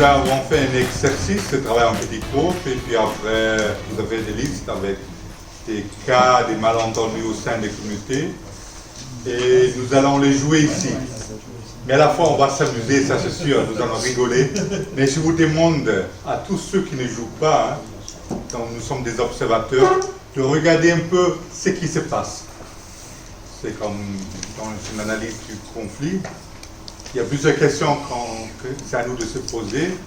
avons fait un exercice de travail en petit groupe et puis après, vous avez des listes avec des cas, des malentendus au sein des communautés et nous allons les jouer ici. Mais à la fois, on va s'amuser, ça c'est sûr, nous allons rigoler. Mais je vous demande à tous ceux qui ne jouent pas, hein, donc nous sommes des observateurs, de regarder un peu ce qui se passe. C'est comme dans une analyse du conflit. Il y a plusieurs questions que c'est à nous de se poser.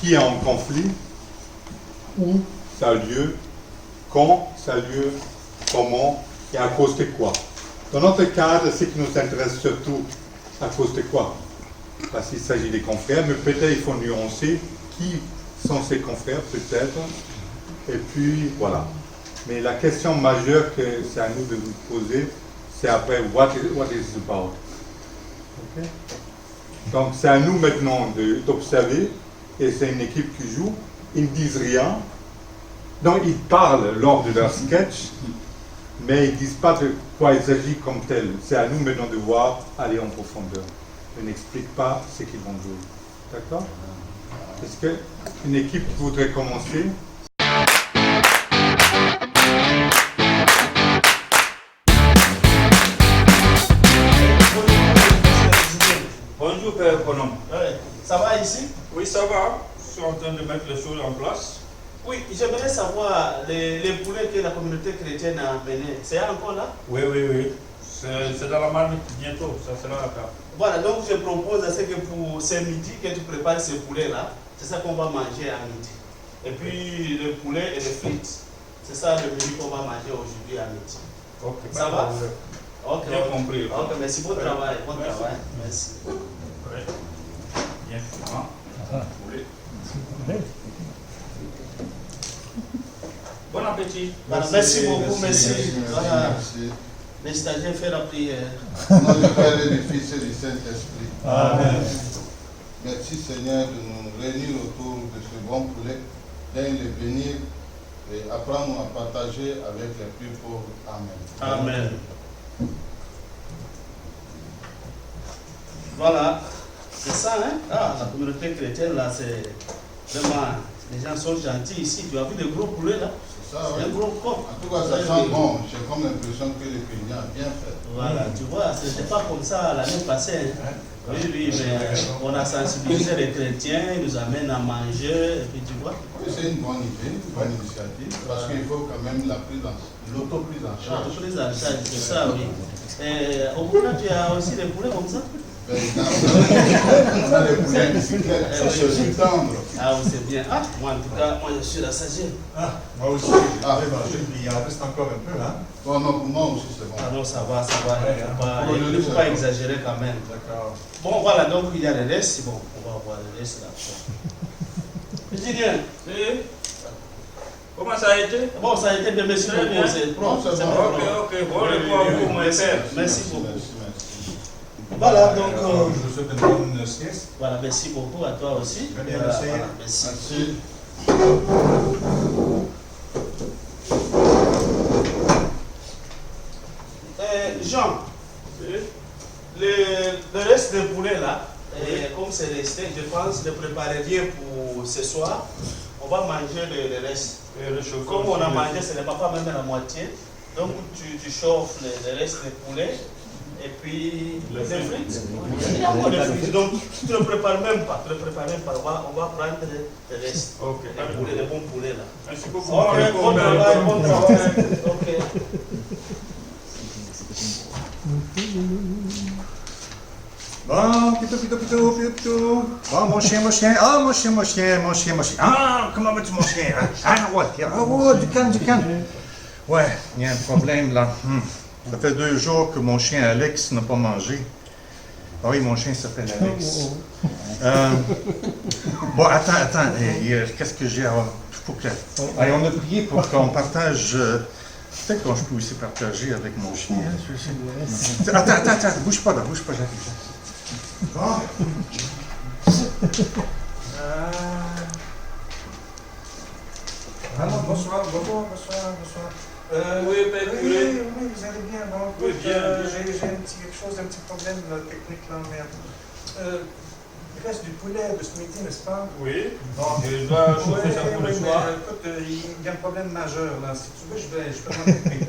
Qui est en conflit? Où ça a lieu? Quand ça a lieu? Comment? Et à cause de quoi? Dans notre cadre, ce qui nous intéresse surtout, à cause de quoi? Parce qu'il s'agit des confrères, mais peut-être il faut nuancer qui sont ces confrères, peut-être. Et puis, voilà. Mais la question majeure que c'est à nous de nous poser, c'est après, what is it about? Okay? Donc, c'est à nous maintenant d'observer, et c'est une équipe qui joue. Ils ne disent rien. Donc, ils parlent lors de leur sketch, mais ils ne disent pas de quoi il s'agit comme tel. C'est à nous maintenant de voir, aller en profondeur. Ils n'expliquent pas ce qu'ils vont jouer. D'accord? Est-ce qu'une équipe voudrait commencer? Bonjour Père Bonhomme. Ouais. Ça va ici? Oui, ça va. Je suis en train de mettre les choses en place. Oui, j'aimerais savoir les poulets que la communauté chrétienne a amenés. C'est encore là? Oui. C'est dans la marmite bientôt, ça sera là. Voilà, donc je propose à ce que pour ce midi que tu prépares ces poulets-là. C'est ça qu'on va manger à midi. Et puis le poulet et les frites. C'est ça le menu qu'on va manger aujourd'hui à midi. Ok. Ça va? Ok. Bien compris. Ok, merci. Bon travail. Bon travail. Merci. Ouais. Bien fait. Hein? Poulet. Bon appétit. Voilà, merci beaucoup, merci. Voilà. Les stagiaires font la prière. Au nom du Père et du Fils et du Saint-Esprit. Amen. Merci Seigneur de nous réunir autour de ce bon poulet, d'aller le bénir et apprendre à partager avec les plus pauvres. Amen. Amen. Voilà, c'est ça, hein? Ah, la communauté chrétienne, là, c'est vraiment... Les gens sont gentils ici. Tu as vu le gros poulet, là? C'est ça, oui. Un gros corps. En tout cas, ça sent bon. J'ai comme l'impression que le Peignat a bien fait. Voilà, tu vois, ce n'était pas comme ça l'année passée. Hein? Oui, mais on a sensibilisé les chrétiens, ils nous amènent à manger, et puis tu vois. Oui, c'est une bonne idée, une bonne initiative, parce qu'il faut quand même l'autoprise en charge. L'autoprise en charge, c'est ça, oui. Et au Burkina, tu as aussi des poulets comme ça? On a les poulets bicyclettes, c'est aussi tendre. Ah oui, c'est bien. Ah, moi en tout cas, moi je suis la sagesse. Ah, moi aussi, j'ai mangé, mais il en reste encore un peu, hein? Bon, non, pour moi aussi c'est bon. Ah non, ça va, Ouais, il ne faut pas exagérer quand même. D'accord. Bon, voilà, donc il y a le reste. Bon, on va voir le reste là. Julien, Comment ça a été? bon, ça a été bien, merci Très beaucoup. bien. C'est propre. Non, c'est c'est bon. propre. Ok. Bon repos à vous, mon père. Merci beaucoup. Merci. Voilà, donc, Je vous souhaite une bonne sieste. voilà, merci beaucoup à toi aussi. Très bien, Voilà, merci. voilà, merci. Merci. Jean, le reste des poulets là, comme c'est resté, je pense de préparer bien pour ce soir. On va manger le reste. Comme on a mangé, ce n'est pas même la moitié. Donc tu chauffes le reste des poulets. Et puis les frites. Il y a encore des frites. Donc tu ne le prépares même pas. Tu ne le prépares même pas. On va prendre le reste. Ok. Les bons poulets là. Merci beaucoup. Ok, bon travail, bon travail. Ok. Bon, pitou. Bon, mon chien. Ah, mon chien. Ah, comment vas-tu, mon chien? Ouais, du calme. Ouais, il y a un problème là. Ça fait 2 jours que mon chien Alex n'a pas mangé. Ah oui, mon chien s'appelle Alex. Bon, attends. Qu'est-ce que j'ai à... Faut que... Allez, on a prié pour qu'on partage... Peut-être que je peux aussi partager avec mon chien. Attends, bouge pas, j'arrive. Bon. Alors, bonsoir. Oui, Père Oui, curé. vous allez bien. Bon, Oui, bien. j'ai un petit problème technique là, mais reste du poulet de ce midi, n'est-ce pas? Oui. Bon. Je dois chauffer ça pour le soir. Écoute, il y a un problème majeur là. Si tu veux, je peux m'en occuper.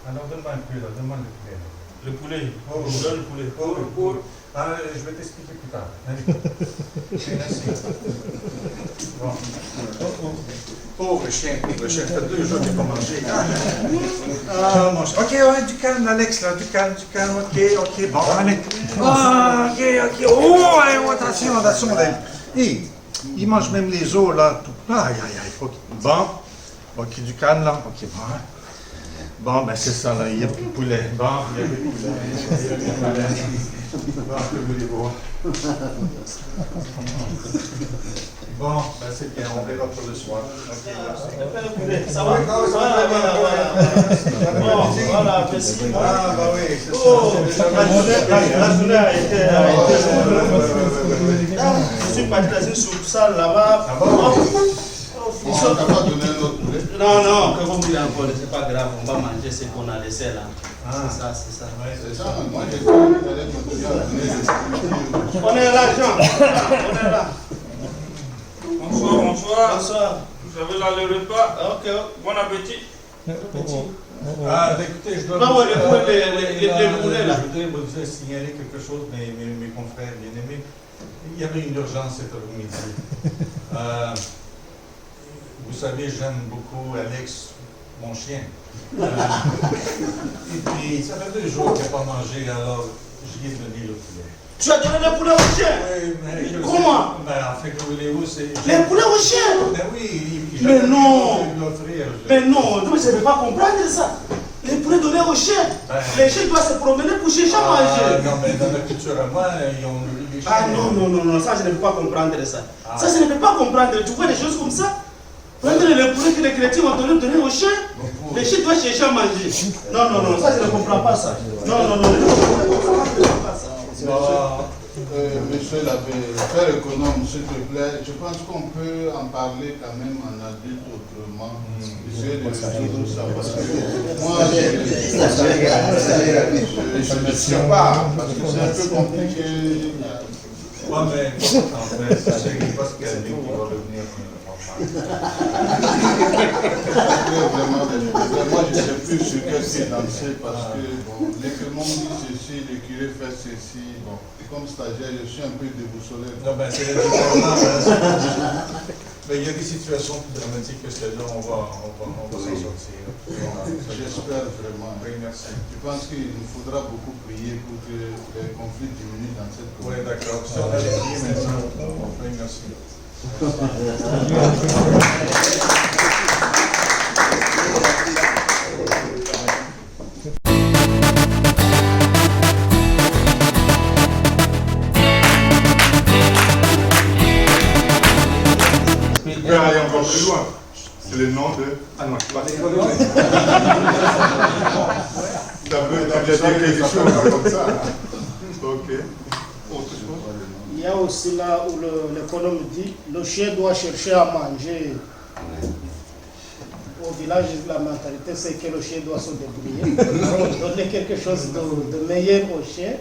Alors donne-moi un peu là, donne-moi le poulet. Le poulet. Oh, Je donne le poulet. Je vais t'expliquer plus tard. Allez. Merci. Bon. Pauvre chien, ça fait 2 jours qu'il n'a pas mangé. Mon chien. Ok, ouais, du calme, Alex, là, du calme, ok, bon, allez. Ok. Oh, attention, là. Hey, il mange même les os, là. Aïe, ok. Bon, ok, du calme, là. Ok, bon. Bon, ben c'est ça, là, il n'y a plus de poulet. Bon, il n'y a plus de poulet. Bon, que voulez-vous? Bon, ben c'est bien, on verra pour le soir. Ok, merci. Ça va? Voilà, merci. Ah, bah oui, c'est ça. La journée a été... Je suis parti dans une succursale là-bas. Ah bon? Ils sont... t'as pas donné un autre poulet? Non, comme il a encore, c'est pas grave, on va manger ce qu'on a laissé là. C'est ça. Ouais, C'est ça, moi j'ai cru qu'il allait continuer à donner des poules. On est là, Jean. On est là. Bonsoir. Bonsoir. Vous avez là le repas. Ok. Bon appétit. Ah, écoutez, je dois Non, vous... les poulets, là. Je voudrais vous signaler quelque chose, mes confrères bien-aimés. Il y avait une urgence cet après-midi. Vous savez, j'aime beaucoup Alex, mon chien. Et puis, ça fait 2 jours qu'il n'a pas mangé, alors j'y ai donné le poulet. Tu as donné les poulets au chien? Oui, mais Comment? Ben, en fait, que voulez-vous, c'est... Les poulets au chien? Ben oui, Mais non. l'offrir. Mais non, je ne peux pas comprendre ça. Les poulets donnés aux chiens. Les chiens doivent se promener pour chercher à manger. Non, mais dans la culture à moi, ils ont les chiens. Ah non, ça je ne peux pas comprendre ça. Ça je ne peux pas comprendre. Tu vois des choses comme ça? Prendre les poulets que les chrétiens ont donné aux chiens, les chiens doivent chercher à manger. Non, ça je ne comprends pas ça. Non, je ne comprends pas ça. Monsieur l'abbé, faire économe, s'il te plaît, je pense qu'on peut en parler quand même en adulte autrement. Essayer de résoudre ça parce que moi, je ne sais pas, parce que c'est un peu compliqué. Ouais, mais en fait, c'est parce qu'il y a lui qui va revenir. Vraiment, je ne sais plus sur quel pied danser parce que bon, l'écrément dit ceci, le curé fait ceci. Bon, comme stagiaire, je suis un peu déboussolé. Non, ben c'est la mais il y a des situations plus dramatiques que celle-là, on va s'en sortir. J'espère vraiment. Oui, merci. Je pense qu'il nous faudra beaucoup prier pour que les conflits diminuent dans cette Oui, commune. d'accord. Si on a les prier maintenant, oui, merci. Je peux aller encore plus loin. C'est le nom de... Ah non, je ne sais pas. Ça veut dire quelque chose comme ça. Ok. Autre chose? Il y a aussi là où l'économe dit le chien doit chercher à manger. Au village, la mentalité, c'est que le chien doit se débrouiller. Donner quelque chose de meilleur au chien.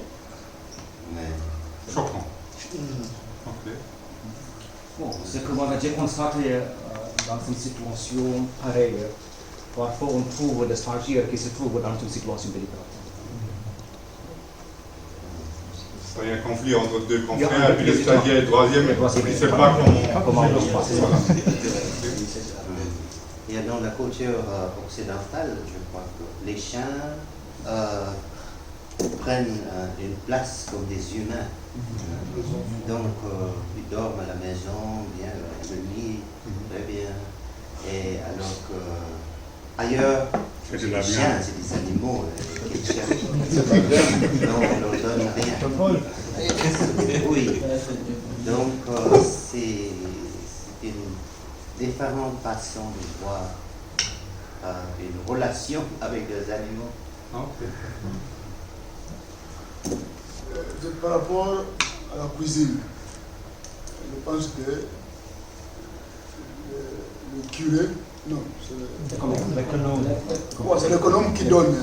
Choquant. Ok. Bon, c'est comme on a déjà constaté dans une situation pareille. Parfois, on trouve des stagiaires qui se trouvent dans une situation délicate. Il y a un conflit entre 2 confrères, et puis le stagiaire et le troisième, il ne sait pas comment on se passe. Et dans la culture occidentale, je crois que les chiens prennent une place comme des humains. Donc, ils dorment à la maison, bien, le lit, très bien. Et alors que ailleurs, les chiens, c'est des animaux qu'ils cherchent. Non, on ne leur donne rien. Oui. Donc, c'est une différente façon de voir une relation avec les animaux. Par rapport à la cuisine, je pense que le curé, non, c'est l'économe qui donne.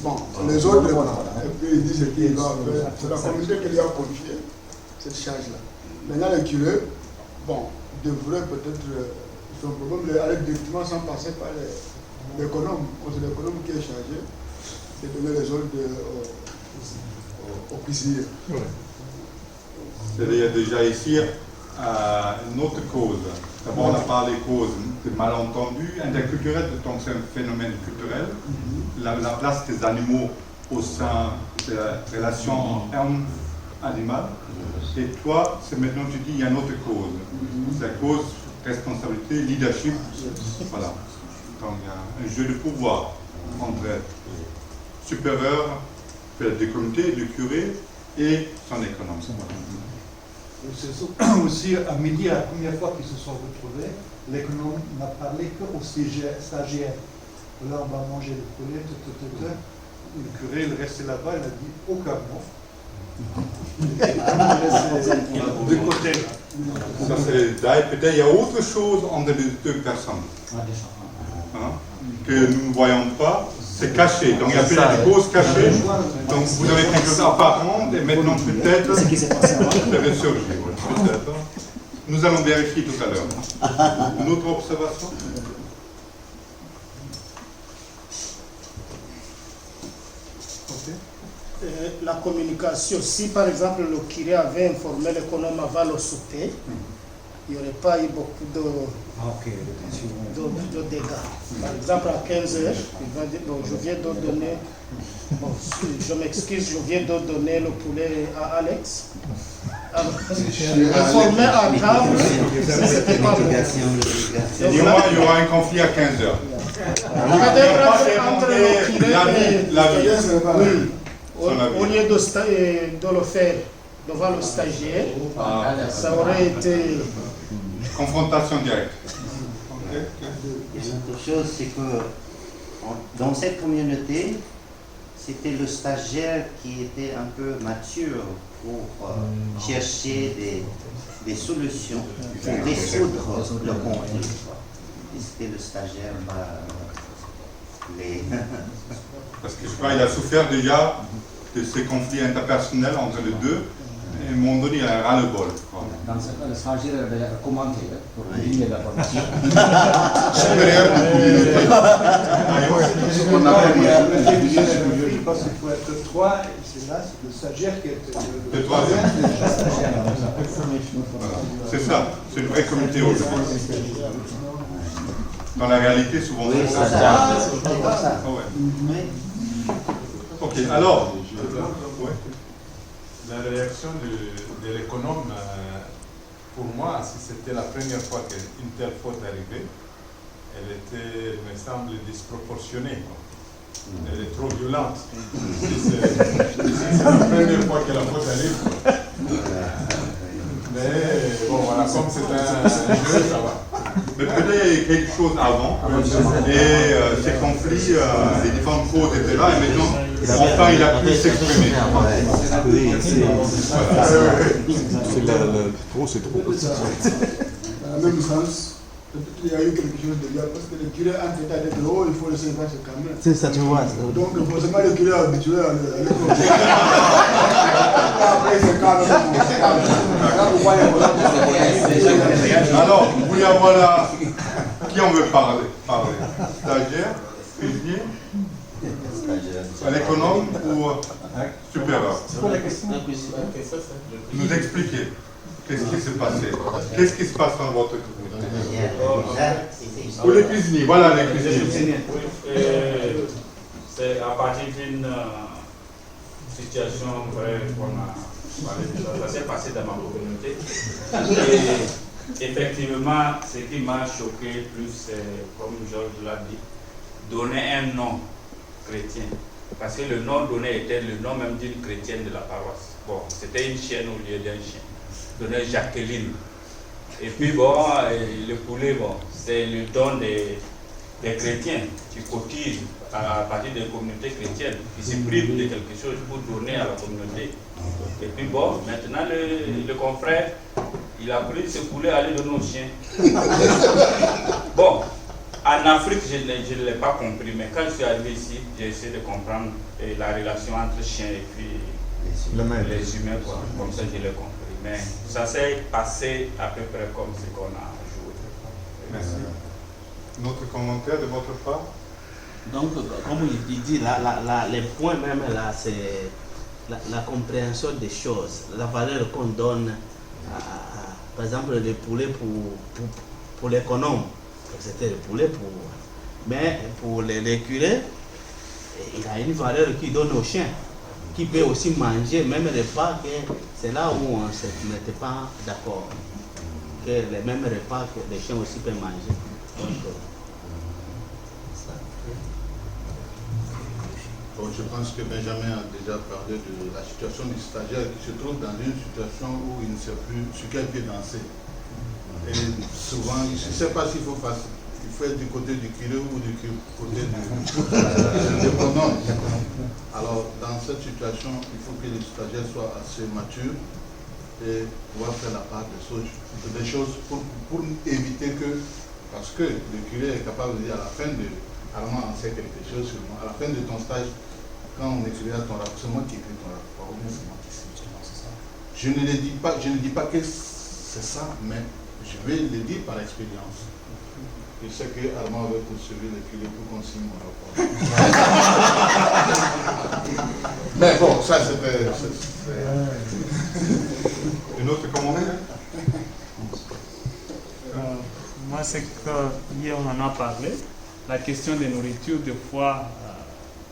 Bon, les autres, et puis ils disent qu'ils doivent faire. C'est la communauté qui lui a confié cette charge-là. Maintenant, les curés, bon, devraient peut-être, son problème, aller directement sans passer par l'économe. C'est l'économe qui est chargé de donner les ordres aux cuisiniers. Il y a déjà ici une autre cause. D'abord, on a parlé cause de malentendus interculturels, donc c'est un phénomène culturel. La place des animaux au sein de la relation homme-animal. Et toi, c'est maintenant tu dis il y a une autre cause. C'est la cause responsabilité, leadership. Voilà. Donc il y a un jeu de pouvoir entre supérieur des communautés, le curé et son économe. C'est aussi à midi, la première fois qu'ils se sont retrouvés, l'économe n'a parlé qu'aux stagiaires. Là, on va manger le poulet, Le curé, il restait là-bas, il a dit aucun mot. De côté. Ça, c'est les détails. Peut-être il y a autre chose entre les deux personnes que nous ne voyons pas. C'est caché. Donc il y a peut-être des causes cachées. Donc vous avez quelque chose apparent et maintenant peut-être ça ressurgit. Peut-être. Nous allons vérifier tout à l'heure. Une autre observation? La communication, si par exemple le curé avait informé l'économe avant le souper, il n'y aurait pas eu beaucoup de dégâts. Par exemple, à 15h, il va dire, bon, je viens de donner, bon, je m'excuse, je viens de donner le poulet à Alex. Informé à table, c'était pas bon. Dis-moi, il y aura un conflit à 15h. Peut-être entre le curé et la vie. Oui. Au lieu de le faire devant le stagiaire, ça aurait été... Confrontation directe. Et une autre chose, c'est que dans cette communauté, c'était le stagiaire qui était un peu mature pour chercher des solutions pour résoudre le conflit. Et c'était le stagiaire, Parce que je crois qu'il a souffert déjà de ces conflits interpersonnels entre les deux. Et à un moment donné, il a un ras-le-bol. Dans ce cas, le stagiaire a commenté pour diminuer la formation. Je pense qu'il faut être 3, et c'est là, c'est le stagiaire qui est le troisième. C'est ça, c'est une vraie communauté aujourd'hui. Dans la réalité, souvent oui, c'est ça. Ok, alors. La réaction de l'économe, pour moi, si c'était la première fois qu'une telle faute arrivait, elle était, me semble, disproportionnée. Elle est trop violente. Si c'est la première fois que la faute arrive. Mais bon, voilà, comme c'est un jeu, ça va. Mais peut-être quelque chose avant, et ces conflits, les différentes causes étaient là, et maintenant, enfin, il a pu s'exprimer. Trop, c'est trop. Dans le même sens, il y a eu quelque chose de bien, parce que le curé, en état d'être haut, il faut laisser faire ses caméras. C'est ça, tu vois. Donc, forcément, le curé est habitué à le après, il se calme. Alors, vous y voilà. Qui en veut parler? Stagiaire, cuisinier, un économe ou supérieur? Nous expliquer qu'est-ce qui s'est passé. Qu'est-ce qui se passe dans votre communauté? Pour les cuisiniers, voilà les cuisiniers. C'est à partir d'une situation qu'on a parlé de ça. Ça s'est passé dans ma communauté. Et effectivement, ce qui m'a choqué plus, c'est, comme Georges l'a dit, donner un nom chrétien. Parce que le nom donné était le nom même d'une chrétienne de la paroisse. Bon, c'était une chienne au lieu d'un chien. Donné Jacqueline. Et puis bon, le poulet, bon, c'est le don des chrétiens qui cotisent à partir des communautés chrétiennes, qui se privent de quelque chose pour donner à la communauté. Et puis bon, maintenant le confrère, il a pris ce poulet à aller donner aux chiens. Bon, en Afrique, je ne l'ai pas compris, mais quand je suis arrivé ici, j'ai essayé de comprendre la relation entre chiens et puis les humains, quoi. Comme ça, je l'ai compris. Mais ça s'est passé à peu près comme ce qu'on a joué. Merci. Notre commentaire de votre part? Donc, comme il dit, les points même là, c'est la compréhension des choses, la valeur qu'on donne, par exemple, le poulet pour l'économe, c'était le poulet pour. Mais pour les curés, il a une valeur qu'il donne aux chiens, qui peut aussi manger, même les repas, c'est là où on ne n'était pas d'accord, que les mêmes repas que les chiens aussi peuvent manger. Donc, Bon, je pense que Benjamin a déjà parlé de la situation du stagiaire qui se trouve dans une situation où il ne sait plus sur quel pied danser. Et souvent, il ne sait pas s'il faut faire. Il faut être du côté du curé ou du côté de l'économe. Alors, dans cette situation, il faut que le stagiaire soit assez mature et pouvoir faire la part des choses pour éviter que, parce que le curé est capable de dire à la fin de, Armand en sait quelque chose sur moi, à la fin de ton stage, quand on écrira ton rapport, c'est moi qui écris ton rapport, ou bien c'est moi qui signe. Je ne dis pas que c'est ça, mais je vais le dire par expérience. Je sais que Armand va poursuivre le curé pour qu'on signe mon rapport. Mais bon, ça c'était. Une autre commentaire? Moi, c'est que hier on en a parlé. La question de nourriture, des fois,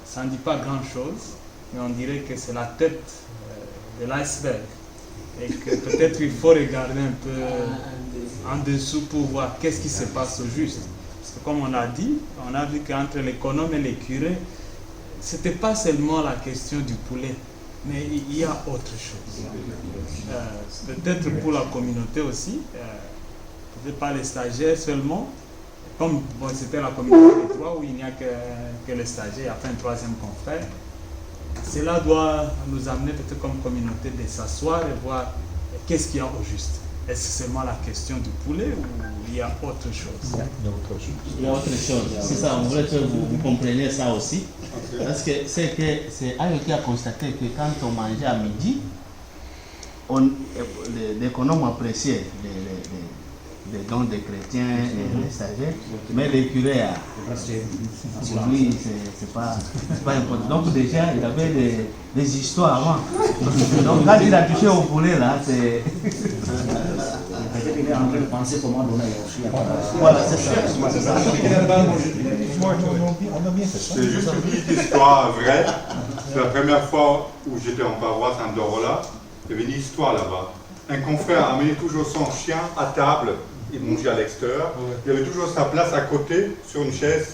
ça ne dit pas grand-chose, mais on dirait que c'est la tête de l'iceberg. Et que peut-être il faut regarder un peu en dessous pour voir qu'est-ce qui se passe au juste. Parce que comme on a dit, on a vu qu'entre l'économe et les curés, ce n'était pas seulement la question du poulet, mais il y a autre chose. Peut-être pour la communauté aussi, peut-être pas les stagiaires seulement, comme bon, c'était la communauté des trois où il n'y a que les stagiaires, après un troisième confrère. Cela doit nous amener peut-être comme communauté de s'asseoir et voir qu'est-ce qu'il y a au juste. Est-ce que c'est seulement la question du poulet ou il y a autre chose? Il y a autre chose. C'est ça, on voulait que vous compreniez ça aussi. Parce que c'est Ayo qui a constaté que quand on mangeait à midi, l'économe appréciait les dons des chrétiens et des stagiaires, mais les curés, pour lui, c'est pas important. Donc déjà, il avait des histoires avant. Donc quand il a touché au poulet, là, c'est... Peut-être qu'il est en train de penser comment donner aussi. Voilà, c'est ça. C'est juste une petite histoire vraie. C'est la première fois où j'étais en paroisse à Ndorola. Il y avait une histoire là-bas. Un confrère amenait toujours son chien à table. Il mangeait à l'extérieur. Il y avait toujours sa place à côté, sur une chaise.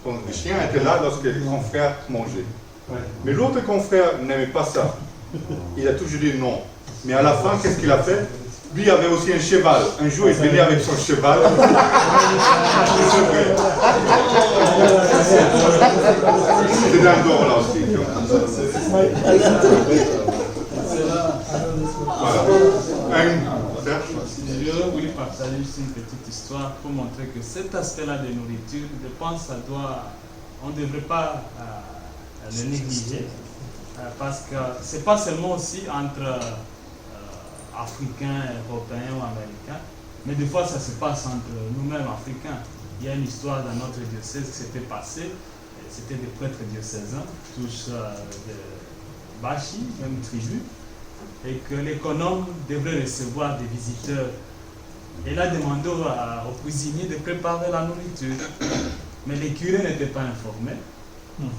Donc le chien était là lorsque le confrère mangeait. Mais l'autre confrère n'aimait pas ça. Il a toujours dit non. Mais à la fin, qu'est-ce qu'il a fait? Lui il avait aussi un cheval. Un jour, il venait avec son cheval. C'est d'un dehors là aussi. Je voulais partager juste une petite histoire pour montrer que cet aspect-là de nourriture, je pense que on ne devrait pas le négliger. Parce que ce n'est pas seulement aussi entre Africains, Européens ou Américains, mais des fois ça se passe entre nous-mêmes Africains. Il y a une histoire dans notre diocèse qui s'était passée, c'était des prêtres diocésains, tous de Bachi, même tribu, et que l'économe devrait recevoir des visiteurs. Il a demandé au cuisinier de préparer la nourriture, mais les curés n'étaient pas informés.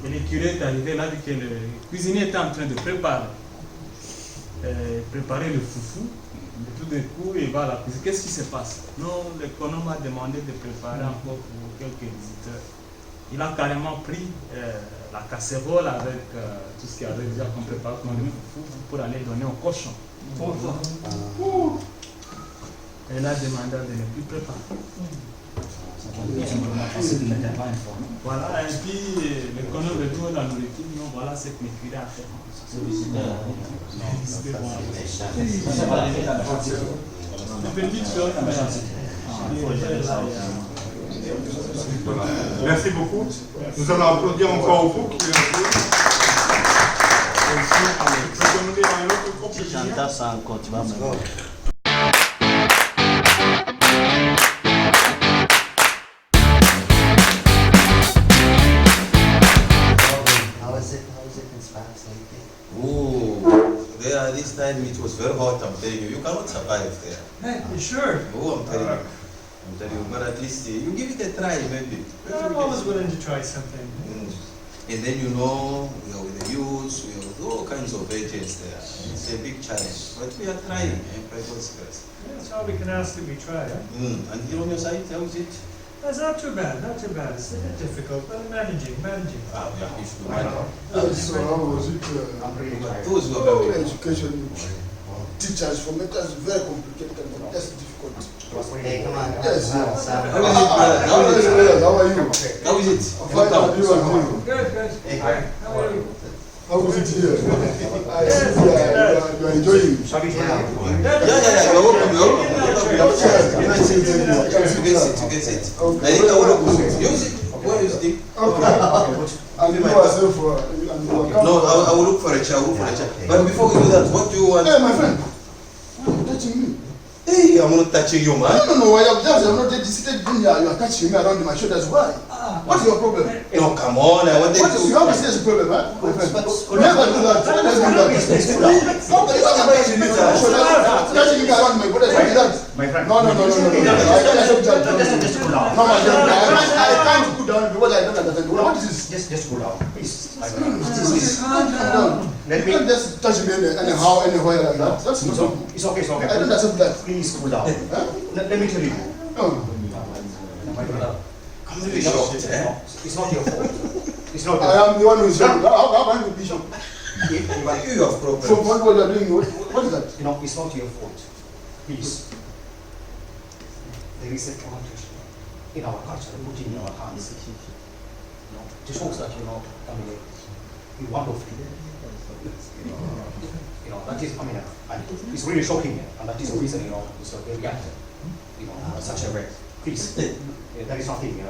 Et le curé est arrivé, il a dit que le cuisinier était en train de préparer le foufou. Et tout d'un coup, il va à la cuisine. Qu'est-ce qui se passe? Non, l'économe a demandé de préparer encore pour quelques visiteurs. Il a carrément pris la casserole avec tout ce qu'il avait déjà qu'on prépare comme le foufou pour aller donner au cochon. Elle a demandé de ne plus préparer. Voilà, et puis l'économe retourne la nourriture, non, voilà ce que les curés a fait. Merci beaucoup. Nous allons applaudir encore au bouc. demander à un autre groupe de Si j'entends ça encore, tu vas me voir. How is it in Spanish? Oh, there this time it was very hot, I'm telling you. You cannot survive there. Hey, sure. Oh, I'm telling you. I'm telling you, but at least you give it a try, maybe. I'm always willing to try something. And then we are with the youths, we are with all kinds of agents there. It's a big challenge, but we are trying, by God's grace. Yeah, that's all we can ask that we try. Huh? And here on your side, how is it? It's not too bad, not too bad. It's a bit difficult, but managing. Ah, yeah, you should mind. Yes, so how was it? Those who are very Education, teachers, for me, that's very complicated and that's difficult. Hey, come on. Yes. How is it, brother? How is it? How are you? How is it? Fine, how are you? Good, good. Hey, How are you? How is it here? I see you are enjoying. Yeah, you're welcome, you're welcome. You can sit, you can sit. I think I will look good. You sit. Where you sitting? And you yourself, No, I will look for a chair, But before we do that, what do you want? Hey, my friend. Why are you touching me? Hey, I'm not touching you, man. No, I am just, I'm not yet seated in here. You are touching me around my shoulders. Why? What's your problem? No, come on, I wanted What is to... your serious problem, huh? My friend. Never do that. Never do that. Nobody can touch me touching me around my body like that. My friend. No. I can't accept that. No, my friend. I can't cool down because I don't understand. What is this? Just cool down, please. Please, calm down. You can't just touch me anyhow, anywhere like that. That's not good. It's okay, it's okay. I don't accept that. Please cool down. Let me tell you. No. My brother. I'm really shocked, eh? It's not your fault. It's not your I fault. am the one who is young. How am I the bishop? You have problems. So what you are doing, what is that? You know, it's not your fault. Please. There is a tradition in our culture, put in our hands. You know, it shows that you're not, you're wonderful. You know, that is, and it's really shocking, and that is the reason, it's a very reacted, such a way. Please, there is nothing,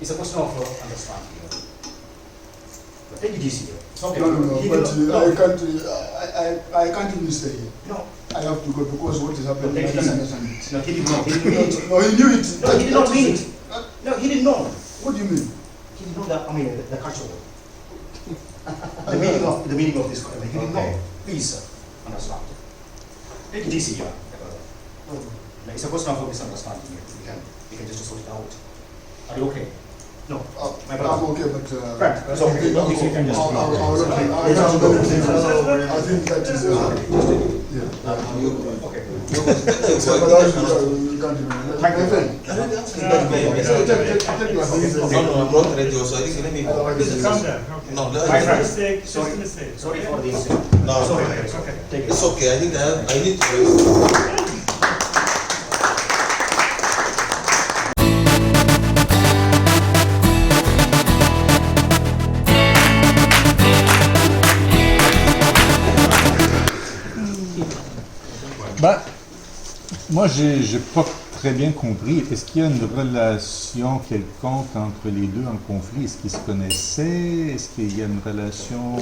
it's a question of understanding. But take it easy. No, but I can't even stay here. No. I have to go because what is happening, I can't understand it. No, he did not. He didn't mean it. No, he knew it. No, he did not mean it. No, he didn't know. What do you mean? He didn't know that, the culture. The meaning of this comment. He didn't know. Please understand. Take it easy, it's a question of misunderstanding. We can just sort it out. Are you okay? No. My brother. I'm okay, but Frank, it's okay. Don't think you can just I think that is okay. my friend. No, I'm not ready also. I think let me go. Calm down. Okay. No, My friend. Mistake, just Sorry. a mistake. Sorry okay? for the incident. No, Sorry. it's Okay. Take it. It's okay. I think I need to rest. Moi, j'ai pas très bien compris. Est-ce qu'il y a une relation quelconque entre les deux en conflit? Est-ce qu'ils se connaissaient? Est-ce qu'il y a une relation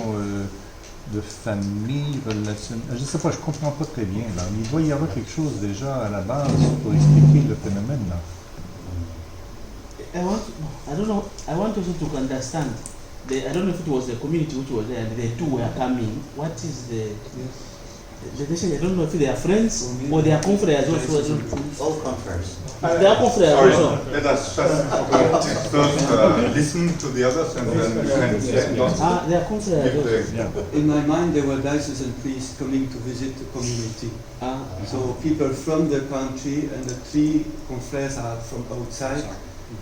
de famille, relation... Je sais pas, je comprends pas très bien. Là. Il doit y avoir quelque chose déjà à la base pour expliquer le phénomène. Là. I don't know. I want also to understand. I don't know if it was the community which was there and the two were coming. What is the nation? I don't know if they are friends or they are confreres also. All confreres. They are confreres Sorry, also. let us first listen to the others and then we can say. They are confreres. In my mind, there were diocesan priests coming to visit the community. So people from the country, and the three confreres are from outside,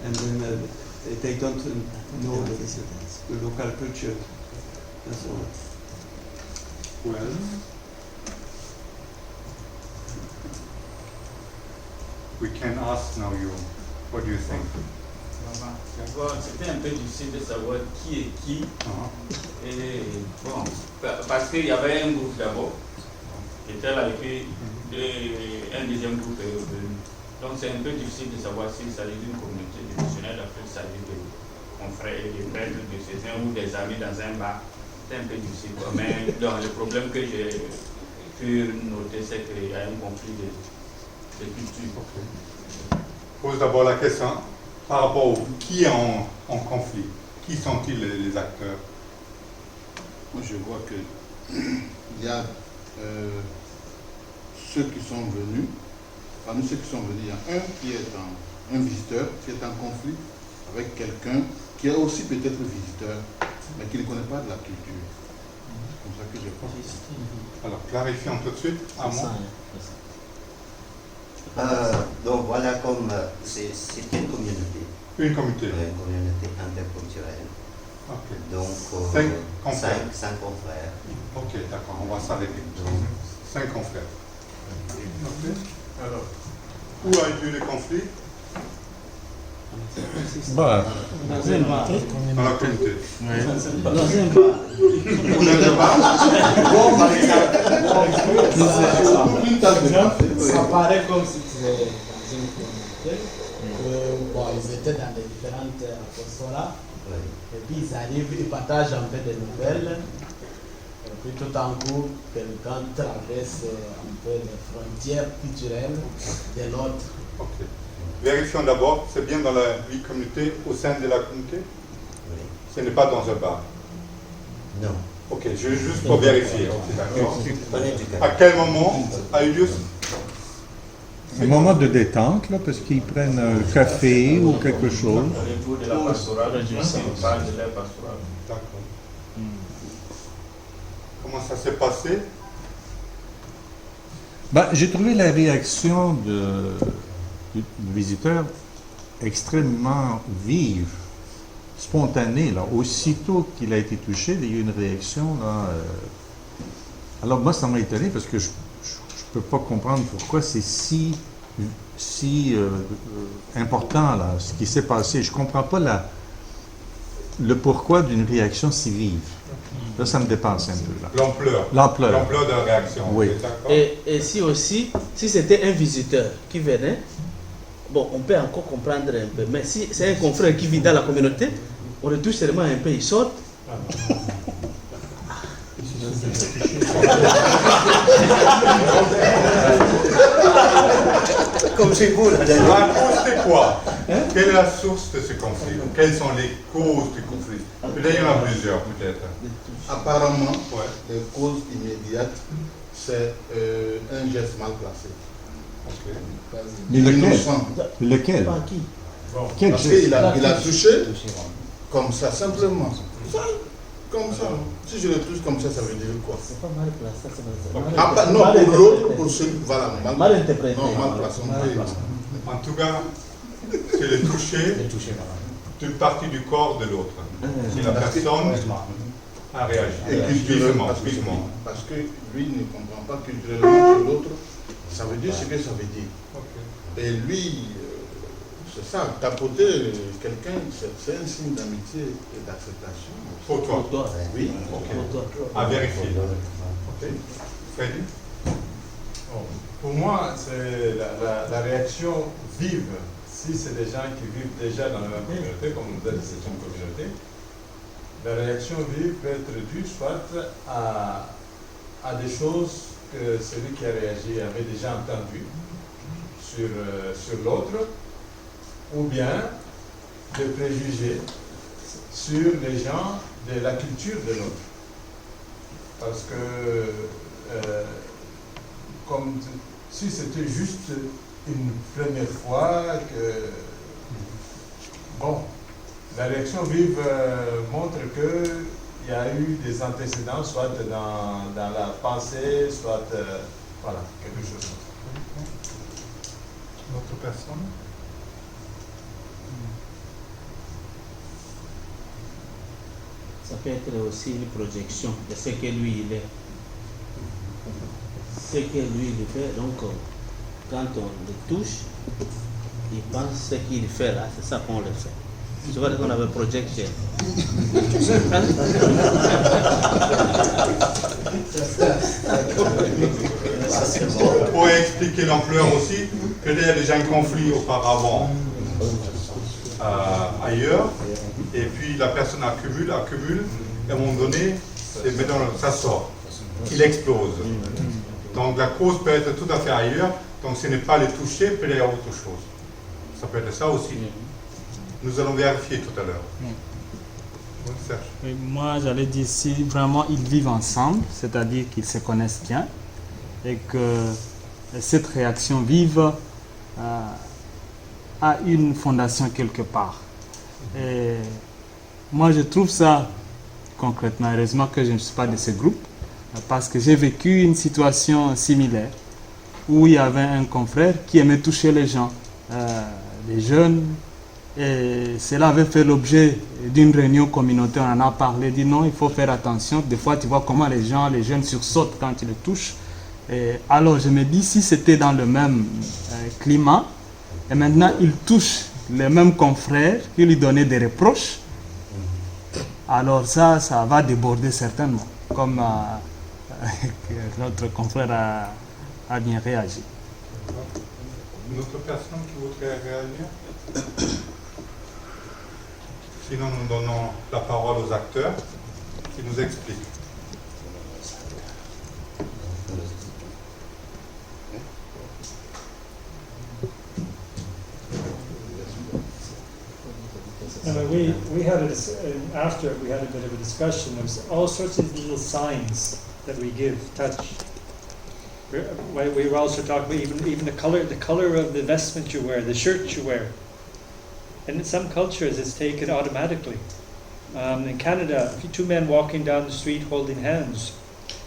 and then they don't know the local culture. That's all. Well, we can ask now you. What do you think? C'était un peu difficile de savoir qui est qui. Et bon, parce qu'il y avait un groupe d'abord qui était là et puis un deuxième groupe est revenu. Donc c'est un peu difficile de savoir s'il s'agit d'une communauté de missionnaires, après il s'agit de confrères et de prêtres diocésains ou des amis dans un bar. c'était un peu difficile. Quoi. Mais donc, le problème que j'ai pu noter, c'est qu'il y a un conflit de culture. Pose d'abord la question par rapport au qui est en conflit. Qui sont-ils les acteurs? Moi, je vois que il y a ceux qui sont venus. Parmi ceux qui sont venus, il y a un qui est un visiteur, qui est en conflit avec quelqu'un qui est aussi peut-être visiteur, mais qui ne connaît pas de la culture. C'est comme ça que je pense. Alors, clarifions tout de suite. Donc voilà, comme c'est une communauté. Une communauté. Une communauté interculturelle. Okay. Donc, cinq confrères. Ok, d'accord, on va s'arrêter. 5 confrères. Okay. Alors, où a eu lieu le conflit? Bah. Dans la communauté. Ça paraît comme si c'était dans une communauté. Bon, ils étaient dans les différentes apostolats. Et puis ils arrivent, ils partagent un peu des nouvelles. Et puis tout en coup, quelqu'un traverse un peu les frontières culturelles de l'autre. Okay. Vérifions d'abord, c'est bien dans la vie communauté, au sein de la communauté? Oui. Ce n'est pas dans un bar? Non. Ok, juste pour vérifier. Okay, d'accord. À quel moment a eu lieu? Un moment de détente, là, parce qu'ils prennent un café ou quelque chose. Au niveau de la pastorale, je sais pas de la pastorale. D'accord. Comment ça s'est passé? Ben, j'ai trouvé la réaction du visiteur extrêmement vive, spontanée. Là. Aussitôt qu'il a été touché, il y a eu une réaction. Là, Alors moi, ça m'a étonné parce que je ne peux pas comprendre pourquoi c'est si important là, ce qui s'est passé. Je ne comprends pas le pourquoi d'une réaction si vive. Là, ça me dépasse un peu. L'ampleur de la réaction. Oui. Et si aussi, si c'était un visiteur qui venait, bon, on peut encore comprendre un peu. Mais si c'est un confrère qui vit dans la communauté, on le touche seulement un peu, il sort. Comme chez vous, là. La cause c'est quoi? Quelle est la source de ce conflit? Quelles sont les causes du conflit? Peut-être il y en a plusieurs, peut-être. Apparemment, les causes immédiates, c'est un geste mal placé. Mais lequel? Par qui? Quel Parce geste? qu'il a touché comme ça, simplement. Comme ça. Si je le touche comme ça veut dire quoi? C'est pas mal placé, c'est non, pour l'autre, pour celui. Voilà, mal interprété. Non, mal placé. En tout cas, c'est le toucher d'une partie du corps de l'autre. Si la personne a réagi. Culturellement. Parce que lui ne comprend pas culturellement que l'autre, ça veut dire ce que ça veut dire. Et lui, c'est ça, tapoter quelqu'un, c'est un signe d'amitié et d'acceptation. Pour toi? Oui. À vérifier. Ok. Freddy? Pour moi, c'est la réaction vive. Si c'est des gens qui vivent déjà dans la communauté, comme vous êtes, c'est une communauté, la réaction vive peut être due soit à des choses que celui qui a réagi avait déjà entendues sur l'autre, ou bien de préjugés sur les gens de la culture de l'autre. Parce que, comme si c'était juste une première fois que, bon, la réaction vive montre qu'il y a eu des antécédents, soit dans la pensée, soit, voilà, quelque chose d'autre. D'autres personnes? Ça peut être aussi une projection de ce que lui il est. Ce que lui il fait, donc quand on le touche, il pense ce qu'il fait là, c'est ça qu'on le fait. Je vois qu'on avait projection. Pour expliquer l'ampleur aussi, peut-être il y a déjà un conflit auparavant ailleurs, et puis la personne accumule, et à un moment donné, c'est maintenant ça sort, qu'il explose. Donc la cause peut être tout à fait ailleurs, donc ce n'est pas le toucher, peut y avoir autre chose. Ça peut être ça aussi. Nous allons vérifier tout à l'heure. Oui, Serge. Oui, moi, j'allais dire si vraiment ils vivent ensemble, c'est-à-dire qu'ils se connaissent bien, et que cette réaction vive a une fondation quelque part. Et moi, je trouve ça concrètement, heureusement que je ne suis pas de ce groupe, parce que j'ai vécu une situation similaire où il y avait un confrère qui aimait toucher les gens, les jeunes, et cela avait fait l'objet d'une réunion communautaire. On en a parlé, dit non, il faut faire attention. Des fois, tu vois comment les jeunes sursautent quand ils le touchent. Et alors, je me dis, si c'était dans le même climat, et maintenant il touche les mêmes confrères qui lui donnaient des reproches, alors ça va déborder certainement, comme notre confrère a bien réagi. Une autre personne qui voudrait réagir? Sinon, nous donnons la parole aux acteurs qui nous expliquent. We had after we had a bit of a discussion. There was all sorts of little signs that we give, touch. We were also talking about even the color of the vestment you wear, the shirt you wear. And in some cultures, it's taken automatically. In Canada, if two men walking down the street holding hands,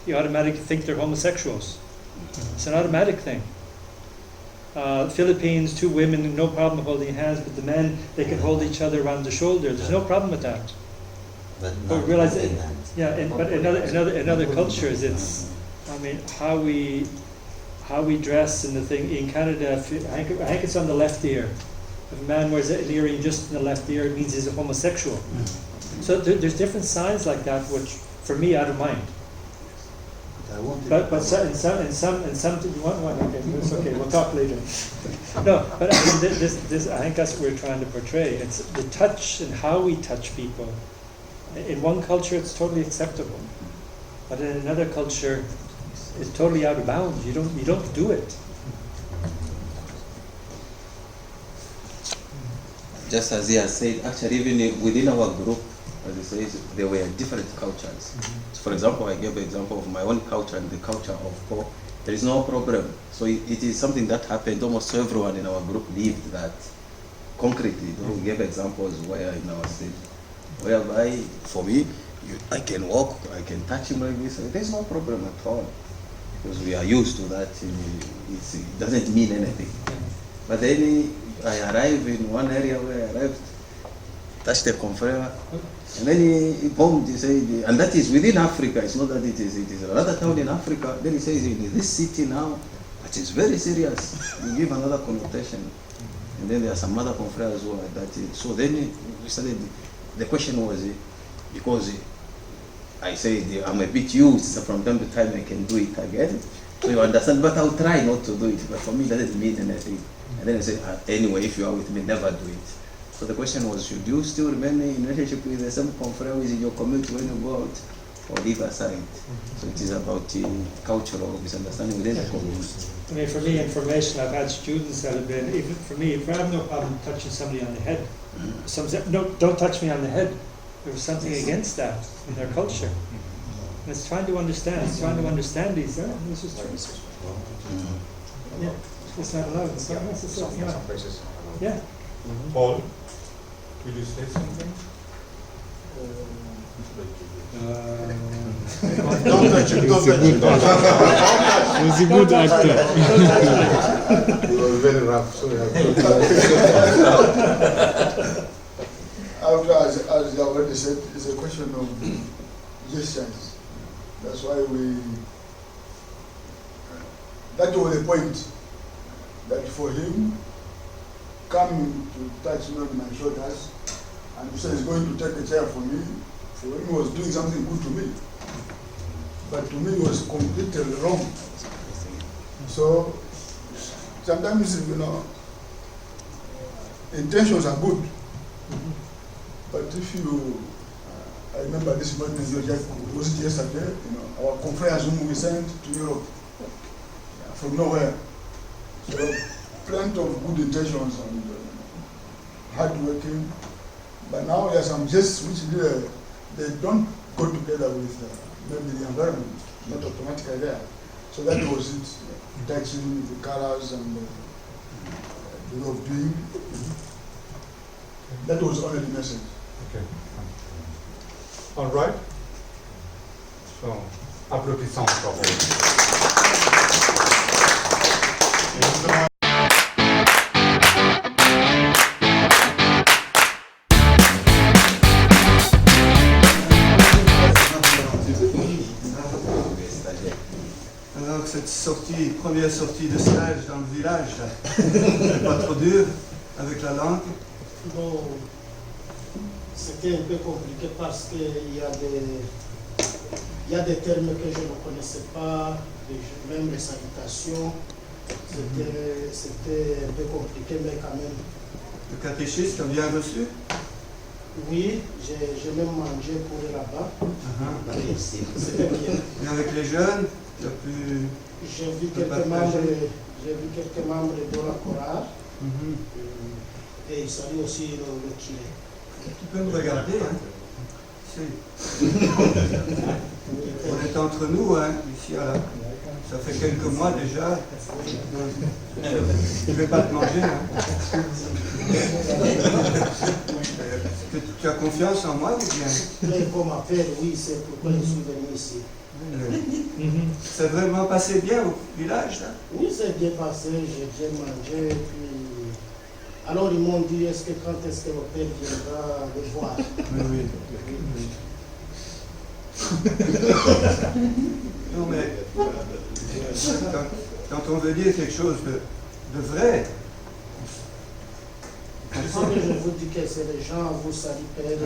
you automatically think they're homosexuals. It's an automatic thing. Philippines, two women, no problem holding hands, but the men, they can hold each other around the shoulder. There's no problem with that. But we realize that, but in other cultures, it's, I mean, how we dress and the thing. In Canada, I think it's on the left ear. If a man wears an earring just in the left ear, it means he's a homosexual. So there's different signs like that, which for me I don't mind. But in some you want one? Okay, it's okay. We'll talk later. No, but I mean, this I think that's what we're trying to portray. It's the touch and how we touch people. In one culture, it's totally acceptable, but in another culture, it's totally out of bounds. You don't do it. Just as he has said, actually, even within our group, as he says, there were different cultures. So for example, I gave an example of my own culture and the culture of Ko. There is no problem. So it is something that happened. Almost everyone in our group lived that concretely. We gave examples where in our state, whereby for me, I can walk, I can touch him like this. There's no problem at all because we are used to that. It doesn't mean anything. But then I arrive in one area where I arrived, touched the confrere, and then he bombed, he said, and that is within Africa, it's not that it is another town in Africa. Then he says, in this city now, it is very serious. You give another connotation. And then there are some other confreres as well like that. So then we started, the question was, because I said, I'm a bit used, so from time to time I can do it again. So you understand, but I'll try not to do it. But for me, that doesn't mean anything. And then I said, anyway, if you are with me, never do it. So the question was, should you still remain in relationship with the same confrere in your community when you go out, or leave aside? So it is about cultural misunderstanding within the community. I mean, for me, information, I've had students that have been, even for me, if I have no problem touching somebody on the head, some say, no, don't touch me on the head. There was something against that in their culture. And it's trying to understand, these, this is true. Yeah, it's not allowed. It's not necessary. Yeah. Paul, will you say something? Don't touch him, don't touch him. He's a good actor. He was very rough, sorry. As I already said, it's a question of gestures. That's why that was the point, that for him, coming to touch me on my shoulders, and he said he's going to take a chair for me, for him he was doing something good to me. But to me it was completely wrong. So, sometimes, intentions are good. But if you I remember this morning was it yesterday, our conference whom we sent to Europe from nowhere. So plenty of good intentions and hard working. But now there are some gestes which they don't go together with maybe the environment, not automatically there. So that was it, touching the colors and the way of doing. That was only the message. Okay. All right. So, applaudissons encore. Alors cette première sortie de stage dans le village, pas trop dur avec la langue. Bon, c'était un peu compliqué parce qu'il y a des termes que je ne connaissais pas, même les salutations. C'était un peu compliqué, mais quand même. Le catéchisme, tu as bien reçu? Oui, j'ai même mangé pour eux là-bas. C'était bien. Et avec les jeunes, tu as pu. J'ai vu quelques membres de la chorale. Et il salue aussi le curé. Tu peux me regarder, hein? Si. On est entre nous, hein, ici, là. Ça fait quelques mois déjà. Je ne vais pas te manger, hein. Tu as confiance en moi ou bien? Mais qu'on m'appelle, oui, c'est pourquoi je suis venu ici. C'est vraiment passé bien au village, là? Oui, c'est bien passé, j'ai bien mangé, puis... Alors ils m'ont dit, quand est-ce que le père viendra les voir? Oui. Non mais, quand on veut dire quelque chose de vrai, c'est ce que je vous dis que c'est les gens, vous saluent père.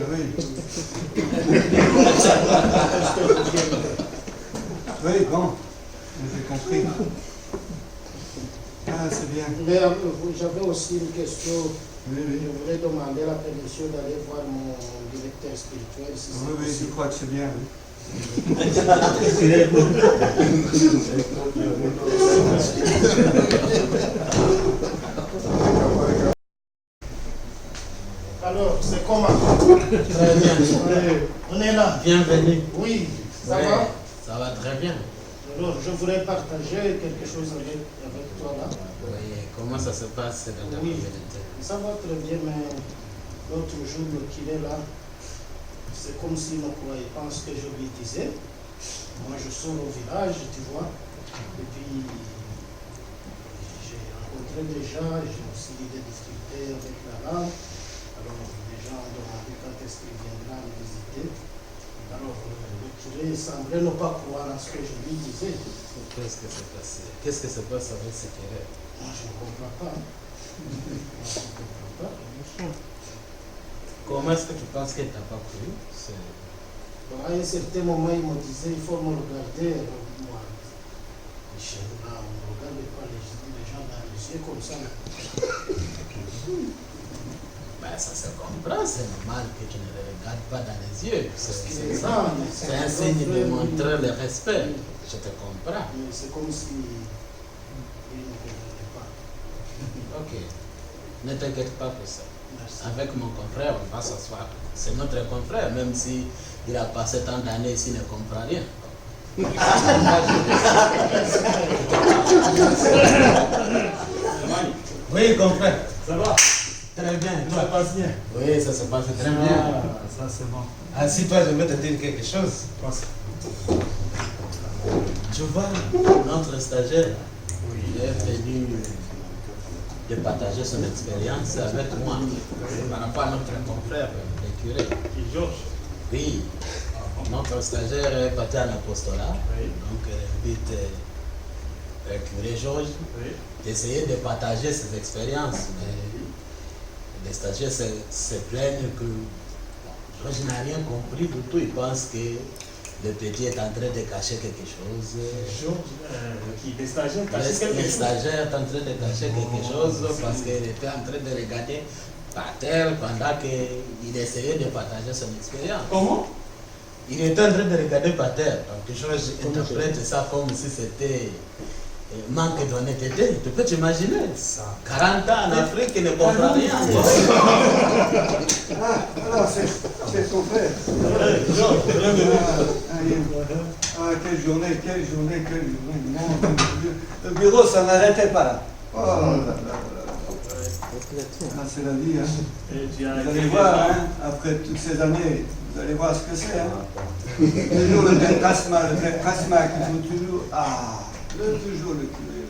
Oui, bon, j'ai compris. Ah, c'est bien. Mais j'avais aussi une question. Je voulais demander la permission d'aller voir mon directeur spirituel. Si oui, je crois que c'est bien. Alors, c'est comment? Très bien. On est là. Bienvenue. Oui, ça Ouais, va? Ça va très bien. Alors, je voudrais partager quelque chose avec toi là. Oui, comment ça se passe dans ta communauté? Ça va très bien, mais l'autre jour, le curé là, c'est comme s'il ne croyait pas ce que je lui disais. Moi, je sors au village, tu vois, et puis j'ai rencontré des gens, j'ai aussi eu des difficultés avec la langue. Alors, les gens ont demandé quand est-ce qu'il viendra me visiter. Alors, le curé semblait ne pas croire à ce que je lui disais. Qu'est-ce que s'est passé? Qu'est-ce que se passe avec ce curé? Moi, je ne comprends pas. Comment est-ce que tu penses qu'il t'a pas cru? Bon, à un certain moment, il me disait il faut me regarder. Moi, chez nous, là, on ne regarde pas les gens dans les yeux comme ça. Ben, ça se comprend, c'est normal que tu ne les regardes pas dans les yeux. C'est un signe de montrer le respect. Je te comprends. C'est comme si il ne regardait pas. Ok. Ne t'inquiète pas pour ça. Merci. Avec mon confrère, on va s'asseoir. C'est notre confrère, même si il a passé tant d'années ici, il ne comprend rien. Oui, confrère. Ça va? Très bien. Ça passe bien? Oui, ça se passe très bien. Ça c'est bon. Assis-toi, je vais te dire quelque chose. Tu vois, notre stagiaire, il est venu de partager son expérience avec moi par rapport à notre confrère, le curé. Georges? Oui. Notre stagiaire est parti à l'apostolat, donc elle invite le curé Georges d'essayer de partager ses expériences. Mais les stagiaires se plaignent que Georges n'a rien compris du tout. Il pense que le petit est en train de cacher quelque chose. Georges, qui des stagiaires Le stagiaire est en train de cacher quelque chose parce qu'il était en train de regarder par terre pendant qu'il essayait de partager son expérience. Comment? il était en train de regarder par terre. Quelque chose, j'interprète ça comme si c'était manque d'honnêteté. Tu peux t'imaginer ça. 40 ans en Afrique, il ne comprend rien. Alors, c'est son frère. Quelle journée, quelle journée, quelle journée. Mon Dieu. Le bureau, ça n'arrêtait pas là. Oh là là là. C'est la vie. Hein. Vous allez voir, hein, après toutes ces années, vous allez voir ce que c'est. Hein. Toujours le déplacement qui faut toujours. Toujours le curé.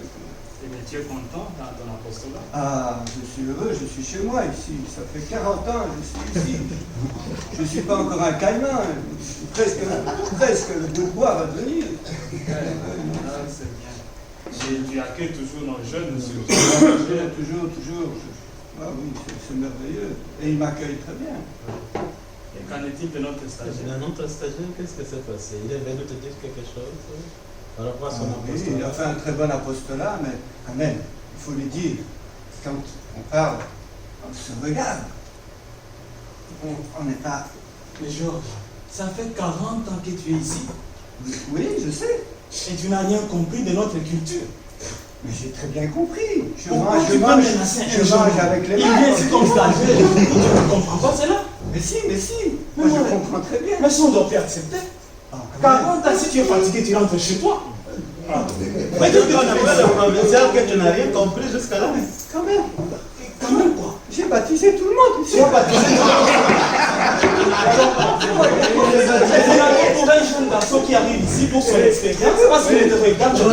Et tu es content dans ton apostolat? Ah, je suis heureux, je suis chez moi ici. Ça fait 40 ans je suis ici. Je ne suis pas encore un caïman. Presque le bout de bois va venir. C'est bien. Tu accueilles toujours nos jeunes. Toujours. Ah oui, c'est merveilleux. Et il m'accueille très bien. Et qu'en est-il de notre stagiaire? Notre stagiaire, qu'est-ce que s'est passé? Il est venu te dire quelque chose par rapport à son apostolat? Oui, il a fait un très bon apostolat, mais quand même, il faut le dire, quand on parle, on se regarde. On n'est pas... Mais Georges, ça fait 40 ans que tu es ici. Oui, je sais. Et tu n'as rien compris de notre culture. Mais j'ai très bien compris. Je Pourquoi mange tu peux menacer un je mange avec les mains. Il vient ici comme stagiaire, tu ne comprends pas cela? Mais si. Moi, je comprends très bien. Mais si on doit accepter. 40 ans, si tu es fatigué, tu rentres chez toi. Mais tu n'as pas le problème, c'est que tu n'as rien compris jusqu'à là. Quand même. Quand même quoi? J'ai baptisé tout le monde. Tu as baptisé tout le monde. Vous n'avez pour un jeune garçon qui arrive ici pour son expérience, parce qu'il te regarde, alors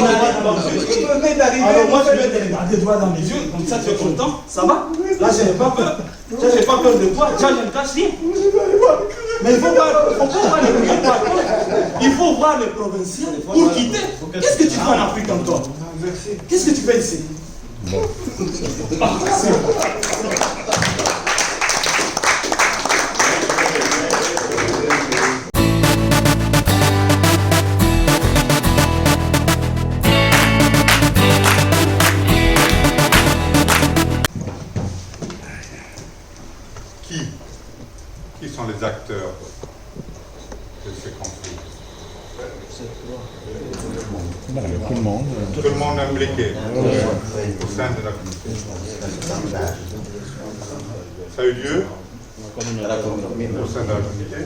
moi je vais te regarder droit dans les yeux, comme ça tu es content, ça va? Là je n'ai pas peur. Je n'ai pas peur de toi, déjà je ne cache rien. Mais il faut pas le curé. Il faut voir le provincial pour quitter. Qu'est-ce que tu fais en Afrique encore? Qu'est-ce que tu fais ici? Qui sont les acteurs de ces conflits? Tout le monde. Tout le monde impliqué au sein de la communauté. Ça a eu lieu au sein de la communauté.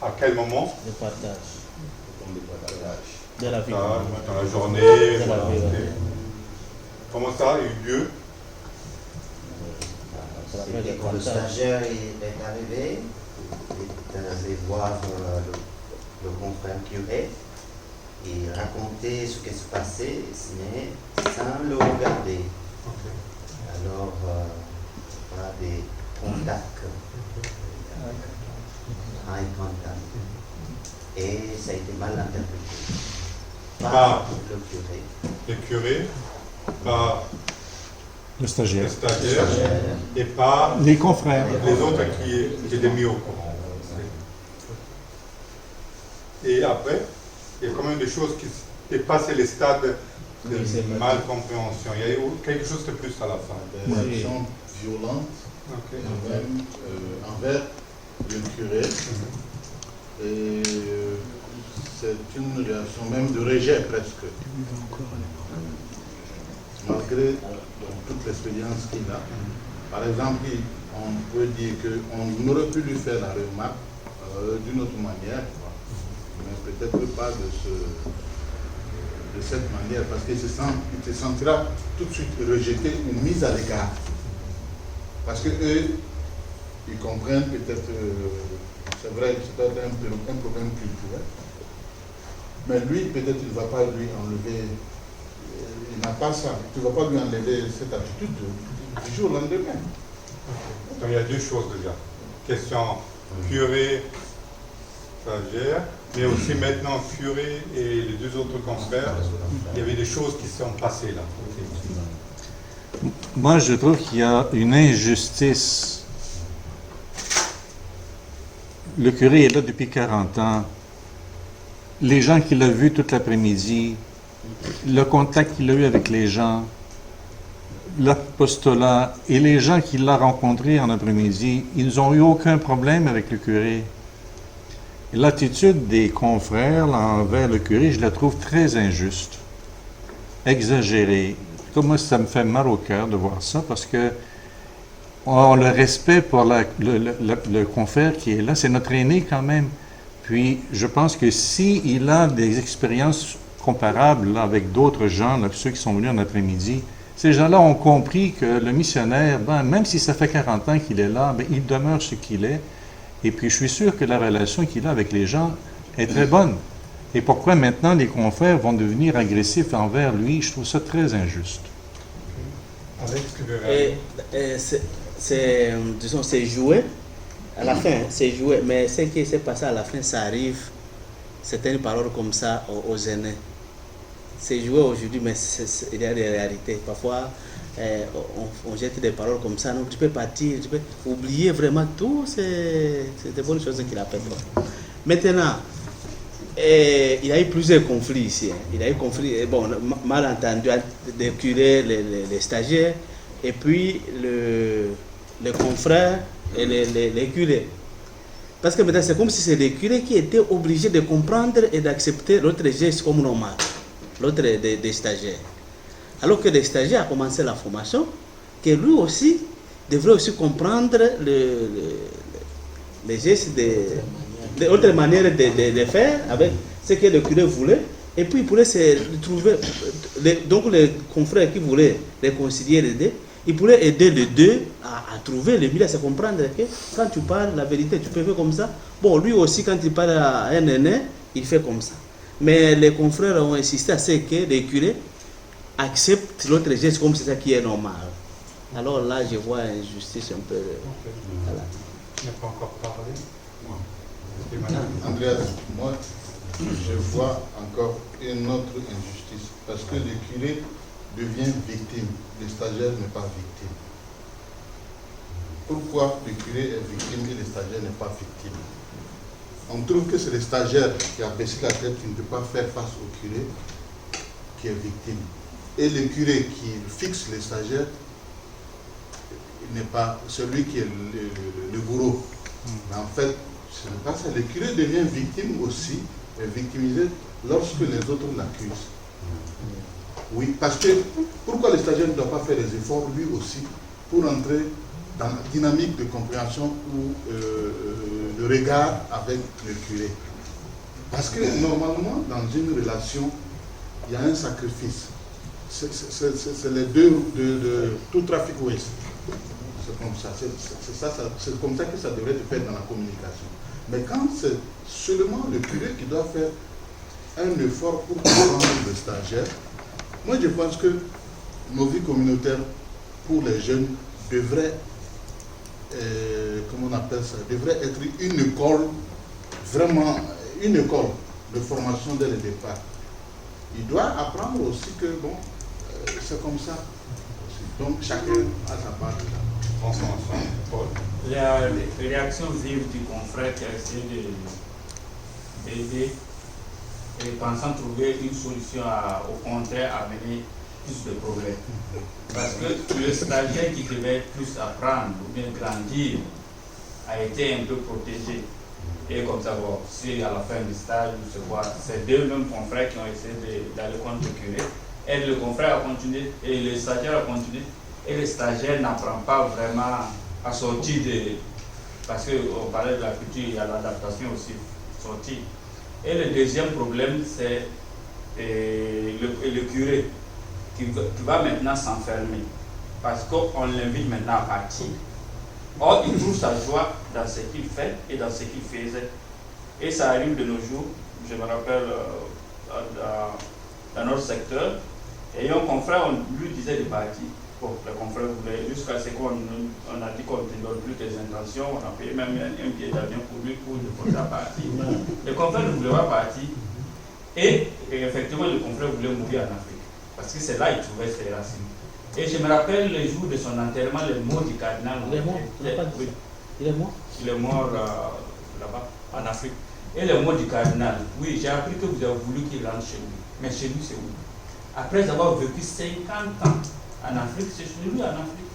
À quel moment? Le partage. De la vie. Dans la journée. Comment ça a eu lieu? C'était quand le stagiaire est arrivé, il est allé voir le confrère curé et raconter ce qui se passait, mais sans le regarder. Alors, voilà des contacts, eye contact, et ça a été mal interprété par le curé. Le curé, par le stagiaire. Et par les confrères. Les autres qui étaient mis au courant. Et après, il y a quand même des choses qui dépassent les stades de mal-compréhension. Il y a eu quelque chose de plus à la fin. Des réactions violentes envers le curé. Et c'est une réaction même de rejet presque. Malgré toute l'expérience qu'il a. Par exemple, on peut dire qu'on aurait pu lui faire la remarque d'une autre manière, mais peut-être pas de cette manière, parce qu'il se sentira tout de suite rejeté ou mis à l'écart. Parce qu'eux, ils comprennent peut-être, c'est vrai que c'est un problème culturel, mais lui, peut-être il ne va pas lui enlever. Il n'a pas ça. Tu ne vas pas lui enlever cette attitude du jour au lendemain. Donc il y a deux choses déjà. Question curé, stagiaire, mais aussi maintenant curé et les deux autres confrères. Il y avait des choses qui sont passées là. Moi, je trouve qu'il y a une injustice. Le curé est là depuis 40 ans. Les gens qu'il a vus toute l'après-midi, le contact qu'il a eu avec les gens, l'apostolat et les gens qu'il a rencontrés en après-midi, ils n'ont eu aucun problème avec le curé. l'attitude des confrères là, envers le curé, je la trouve très injuste, exagérée. Comme moi, ça me fait mal au cœur de voir ça parce que on le respect pour le confrère qui est là, c'est notre aîné quand même. Puis je pense que s'il a des expériences comparables là, avec d'autres gens, là, ceux qui sont venus en après-midi, ces gens-là ont compris que le missionnaire, ben, même si ça fait 40 ans qu'il est là, ben, il demeure ce qu'il est. Et puis je suis sûr que la relation qu'il a avec les gens est très bonne. Et pourquoi maintenant les confrères vont devenir agressifs envers lui, je trouve ça très injuste. Alex, tu veux réagir? C'est joué, à la fin, c'est joué, mais ce qui s'est passé à la fin, ça arrive, certaines paroles comme ça aux aînés. C'est joué aujourd'hui, mais il y a des réalités. Parfois, on jette des paroles comme ça, donc tu peux partir, tu peux oublier vraiment tout, c'est des bonnes choses qu'il a fait. Maintenant, il y a eu plusieurs conflits ici. Il y a eu conflits, bon, malentendu, des curés, les stagiaires, et puis les confrères et les curés. Parce que maintenant, c'est comme si c'est les curés qui étaient obligés de comprendre et d'accepter l'autre geste comme normal, l'autre des stagiaires. Alors que les stagiaires ont commencé la formation, que lui aussi devrait aussi comprendre les gestes d'autres manières de faire avec ce que le curé voulait. Et puis il pourrait se trouver, donc les confrères qui voulaient réconcilier les deux, ils pourraient aider les deux à trouver le milieu, à se comprendre que quand tu parles la vérité, tu peux faire comme ça. Bon, lui aussi, quand il parle à un aîné, il fait comme ça. Mais les confrères ont insisté à ce que les curés acceptent l'autre geste comme c'est ça qui est normal. Alors là, je vois injustice un peu. Voilà. Tu n'as pas encore parlé? Andreas, moi, je vois encore une autre injustice. Parce que le curé devient victime, le stagiaire n'est pas victime. Pourquoi le curé est victime et le stagiaire n'est pas victime? On trouve que c'est le stagiaire qui a baissé la tête, qui ne peut pas faire face au curé, qui est victime. Et le curé qui fixe les stagiaires n'est pas celui qui est le bourreau. Mais en fait, ce n'est pas ça. Le curé devient victime aussi, victimisé lorsque les autres l'accusent. Oui, parce que pourquoi le stagiaire ne doit pas faire des efforts lui aussi pour entrer dans la dynamique de compréhension ou de regard avec le curé? Parce que normalement, dans une relation, il y a un sacrifice. C'est les deux de tout trafic ouest. C'est comme ça. C'est comme ça que ça devrait se faire dans la communication. Mais quand c'est seulement le curé qui doit faire un effort pour comprendre le stagiaire, moi je pense que nos vies communautaires pour les jeunes devraient, comment on appelle ça, devrait être une école, vraiment une école de formation dès le départ. Il doit apprendre aussi que bon, c'est comme ça. Donc chacun a sa part. La réaction vive du confrère qui a essayé d'aider et pensant trouver une solution au contraire à amener plus de problèmes. Parce que le stagiaire qui devait plus apprendre ou bien grandir a été un peu protégé. Et comme ça, bon, si à la fin du stage, c'est deux mêmes confrères qui ont essayé d'aller contre le curé, et le confrère a continué, et le stagiaire a continué, et le stagiaire n'apprend pas vraiment à sortir de... Parce qu'on parlait de la culture, il y a l'adaptation aussi, sortir. Et le deuxième problème, c'est le curé qui va maintenant s'enfermer, parce qu'on l'invite maintenant à partir. Or, il trouve sa joie dans ce qu'il fait et dans ce qu'il faisait. Et ça arrive de nos jours, je me rappelle dans notre secteur, et un confrère, on lui disait de partir. Bon, le confrère voulait, jusqu'à ce qu'on a dit qu'on ne donne plus tes intentions, on a payé même un billet d'avion pour lui pour le porter à partir. Le confrère ne voulait pas partir, et effectivement, le confrère voulait mourir en Afrique, parce que c'est là qu'il trouvait ses racines. Et je me rappelle le jour de son enterrement, les mots du cardinal. Il est mort? Oui. Il est mort? Il est mort là-bas, en Afrique. Et les mots du cardinal, oui, j'ai appris que vous avez voulu qu'il rentre chez lui. Mais chez lui, c'est où? Après avoir vécu 50 ans en Afrique, c'est chez lui en Afrique.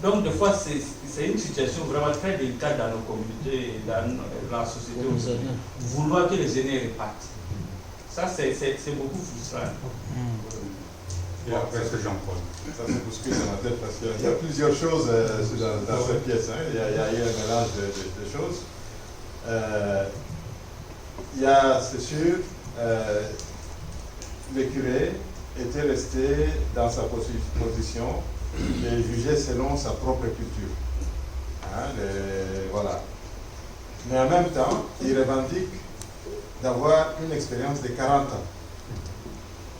Donc, des fois, c'est une situation vraiment très délicate dans nos communautés, dans la société aussi. Vouloir que les aînés repartent. Ça, c'est beaucoup frustrant. Et après, c'est Jean-Paul. Ça se bouscule dans ma tête parce qu'il y a plusieurs choses dans cette pièce. Hein. Il y a eu un mélange de choses. Il y a, c'est sûr, le curé était resté dans sa position de juger selon sa propre culture. Hein, voilà. Mais en même temps, il revendique d'avoir une expérience de 40 ans.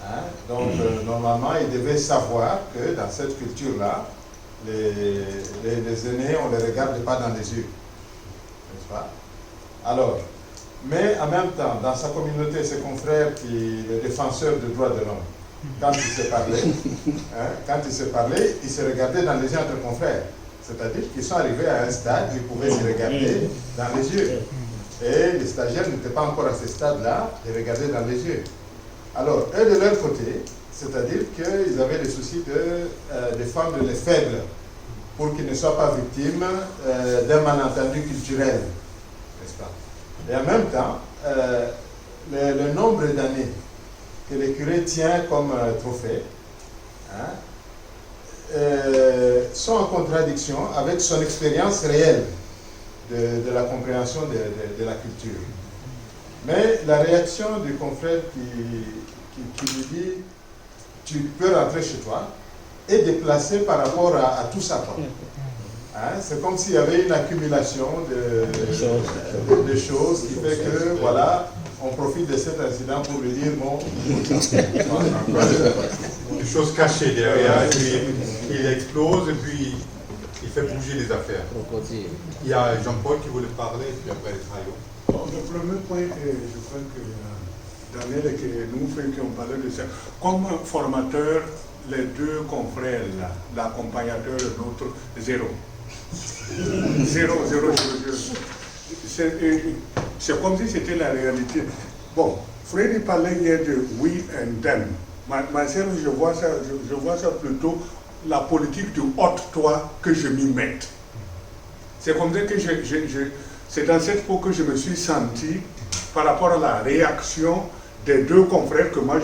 Hein, donc, normalement, il devait savoir que dans cette culture-là, les aînés, on ne les regarde pas dans les yeux. N'est-ce pas? Alors, mais en même temps, dans sa communauté, ses confrères, les défenseurs des droits de l'homme, quand ils se parlaient, ils se regardaient dans les yeux entre confrères. C'est-à-dire qu'ils sont arrivés à un stade où ils pouvaient se regarder dans les yeux. Et les stagiaires n'étaient pas encore à ce stade-là de regarder dans les yeux. Alors, eux de leur côté, c'est-à-dire qu'ils avaient le souci de défendre les faibles pour qu'ils ne soient pas victimes d'un malentendu culturel, n'est-ce pas? Et en même temps, le nombre d'années que le curé tient comme trophée sont en contradiction avec son expérience réelle de la compréhension de la culture. Mais la réaction du confrère qui lui dit « tu peux rentrer chez toi » est déplacée par rapport à tout ça. C'est comme s'il y avait une accumulation de choses qui fait que, voilà, on profite de cet incident pour lui dire « bon, des choses cachées derrière, et puis il explose, et puis il fait bouger les affaires. » Il y a Jean-Paul qui voulait parler, et puis après les travailleurs. Bon, le premier point, je crois que Daniel et nous, qui ont parlé de ça, comme formateur, les deux confrères, l'accompagnateur et l'autre, zéro. Zéro. C'est comme si c'était la réalité. Bon, Freddy parlait hier de we and them. Ma sœur, je vois ça plutôt la politique du hôte-toi que je m'y mette. C'est comme ça que c'est dans cette peau que je me suis senti par rapport à la réaction des deux confrères que moi,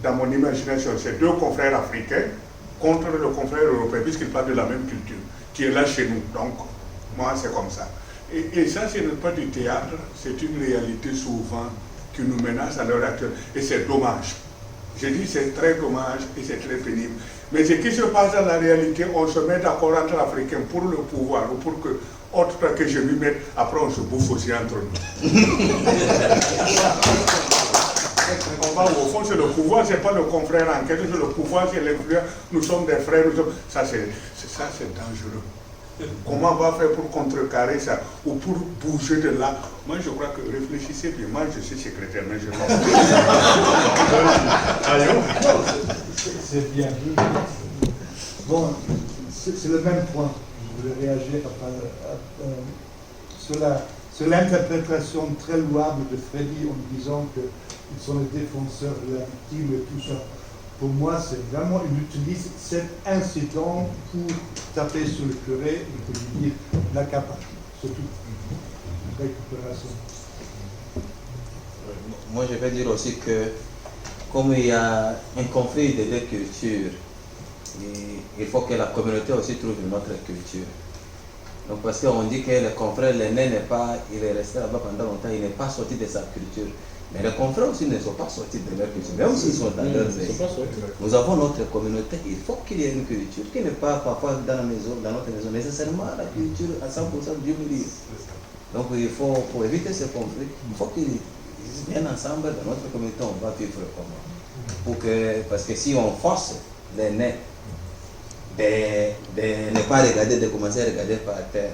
dans mon imagination, c'est deux confrères africains contre le confrère européen, puisqu'ils parlent de la même culture, qui est là chez nous. Donc, moi, c'est comme ça. Et ça, ce n'est pas du théâtre, c'est une réalité souvent qui nous menace à l'heure actuelle. Et c'est dommage. Je dis c'est très dommage et c'est très pénible. Mais ce qui se passe dans la réalité, on se met d'accord entre Africains pour le pouvoir ou pour que autre que je lui mette, après on se bouffe aussi entre nous. On va au fond, c'est le pouvoir, c'est pas le confrère en quelque, c'est le pouvoir, c'est l'influence, nous sommes des frères, ça c'est dangereux. Comment on va faire pour contrecarrer ça ou pour bouger de là? Moi je crois que réfléchissez bien, moi je suis secrétaire, mais je c'est bien vu. Bon, c'est le même point. Je voulais réagir sur l'interprétation très louable de Freddy en disant qu'ils sont les défenseurs de la victime et tout ça. Pour moi, c'est vraiment, il utilise cet incident pour taper sur le curé et pour lui dire la capa, surtout récupération. Moi, je vais dire aussi que comme il y a un conflit de deux cultures, il faut que la communauté aussi trouve une autre culture. Donc parce qu'on dit que le confrère, l'aîné il est resté là-bas pendant longtemps, il n'est pas sorti de sa culture. Mais les confrères aussi ne sont pas sortis de leur culture, même s'ils sont dans leur pays. Nous avons notre communauté, il faut qu'il y ait une culture qui n'est pas parfois dans la maison, dans notre maison, nécessairement la culture à 100% du milieu. Donc il faut, pour éviter ce conflit, il faut qu'ils viennent ensemble dans notre communauté, on va vivre comment. Parce que si on force l'aîné de ne pas regarder, de commencer à regarder par terre,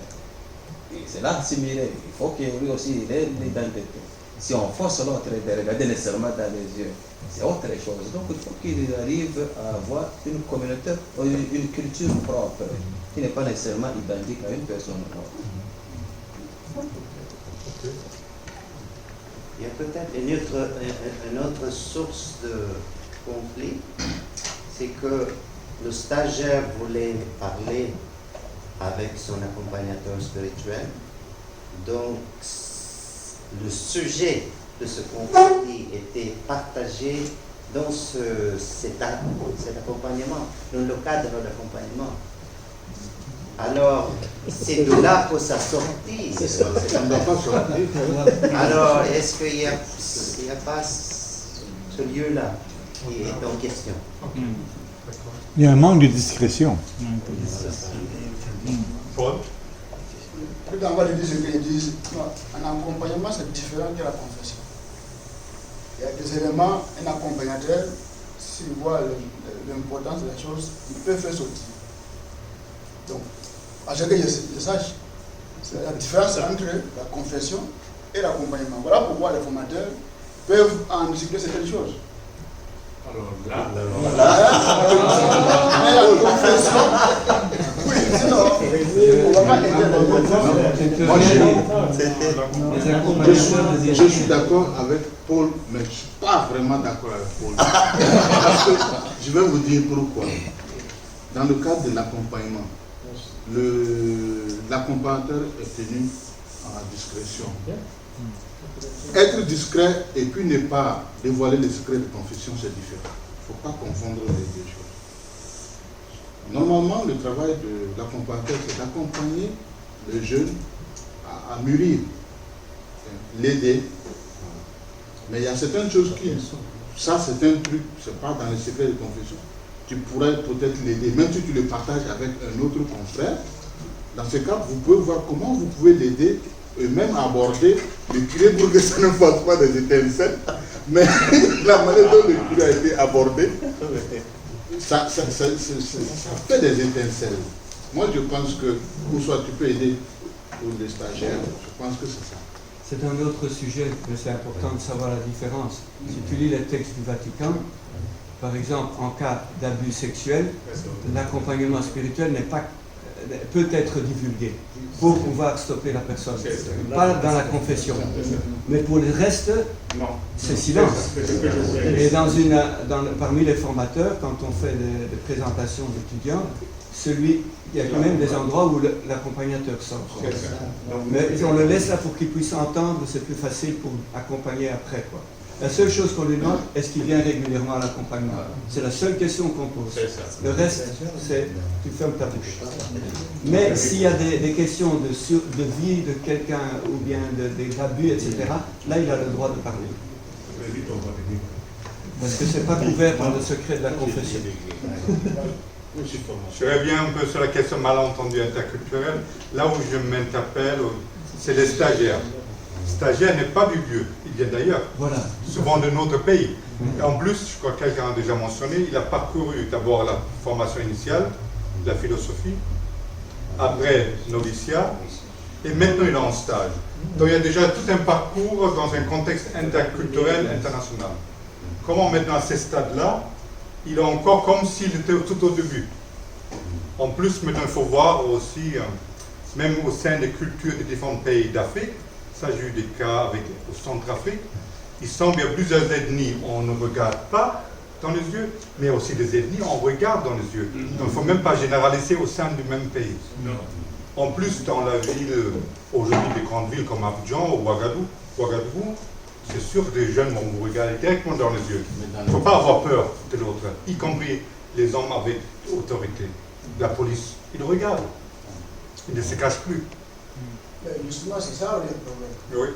c'est là assimiler. Il faut que lui aussi il ait l'identité. Si on force l'autre de regarder nécessairement dans les yeux, c'est autre chose. Donc il faut qu'il arrive à avoir une communauté, une culture propre, qui n'est pas nécessairement identique à une personne autre. Il y a peut-être une autre source de conflit, c'est que le stagiaire voulait parler avec son accompagnateur spirituel. Donc, le sujet de ce conflit était partagé dans cet accompagnement, dans le cadre d'accompagnement. Alors, c'est de là que ça sortit. Alors, est-ce qu'il n'y a pas ce lieu-là qui est en question? Il y a un manque de discrétion. Paul? Dans le disent qu'ils disent, un accompagnement c'est différent de la confession. Il y a des éléments, un accompagnateur, s'il voit l'importance de la chose, il peut faire sortir. Donc, à chaque fois que je sache, c'est la différence entre la confession et l'accompagnement. Voilà pourquoi les formateurs peuvent en discuter certaines choses. Alors là, je suis d'accord avec Paul, mais je ne suis pas vraiment d'accord avec Paul. Parce que je vais vous dire pourquoi. Dans le cadre de l'accompagnement, l'accompagnateur est tenu à discrétion. Être discret et puis ne pas dévoiler les secrets de confession, c'est différent. Il ne faut pas confondre les deux choses. Normalement, le travail de l'accompagnateur, c'est d'accompagner le jeune à mûrir, l'aider. Mais il y a certaines choses qui, ça c'est un truc, c'est pas dans les secrets de confession. Tu pourrais peut-être l'aider, même si tu le partages avec un autre confrère. Dans ce cas, vous pouvez voir comment vous pouvez l'aider et même aborder le curé pour que ça ne fasse pas des étincelles. Mais la manière dont le curé a été abordé, ça fait des étincelles. Moi, je pense que, ou soit tu peux aider pour les stagiaires, je pense que c'est ça. C'est un autre sujet, mais c'est important de savoir la différence. Si tu lis les textes du Vatican, par exemple, en cas d'abus sexuel, l'accompagnement spirituel peut être divulgué pour pouvoir stopper la personne. Pas dans la confession. Mais pour le reste, c'est silence. Et parmi les formateurs, quand on fait des présentations d'étudiants, il y a quand même des endroits où l'accompagnateur sort. Mais on le laisse là pour qu'il puisse entendre, c'est plus facile pour accompagner après, quoi. La seule chose qu'on lui demande, est-ce qu'il vient régulièrement à l'accompagnement? C'est la seule question qu'on pose. Le reste, c'est tu fermes ta bouche. Mais s'il y a des questions de vie de quelqu'un ou bien des abus, etc., là, il a le droit de parler. Parce que ce n'est pas couvert par le secret de la confession. Je reviens un peu sur la question malentendu interculturel. Là où je m'interpelle, c'est les stagiaires. Le stagiaire n'est pas du vieux, il vient d'ailleurs, souvent de notre pays. Et en plus, je crois que quelqu'un a déjà mentionné, il a parcouru d'abord la formation initiale, la philosophie, après noviciat, et maintenant il est en stage. Donc il y a déjà tout un parcours dans un contexte interculturel international. Comment maintenant à ce stade-là, il est encore comme s'il était tout au début. En plus, maintenant il faut voir aussi, même au sein des cultures des différents pays d'Afrique, ça j'ai eu des cas avec au Centrafrique, il semble qu'il y a plusieurs ethnies, on ne regarde pas dans les yeux, mais aussi des ethnies, on regarde dans les yeux. Donc il ne faut même pas généraliser au sein du même pays. En plus, dans la ville, aujourd'hui des grandes villes comme Abidjan ou Ouagadougou, c'est sûr que les jeunes vont vous regarder directement dans les yeux. Il ne faut pas avoir peur de l'autre, y compris les hommes avec autorité. La police, ils regardent, ils ne se cachent plus. Mais justement, c'est ça le problème. Oui.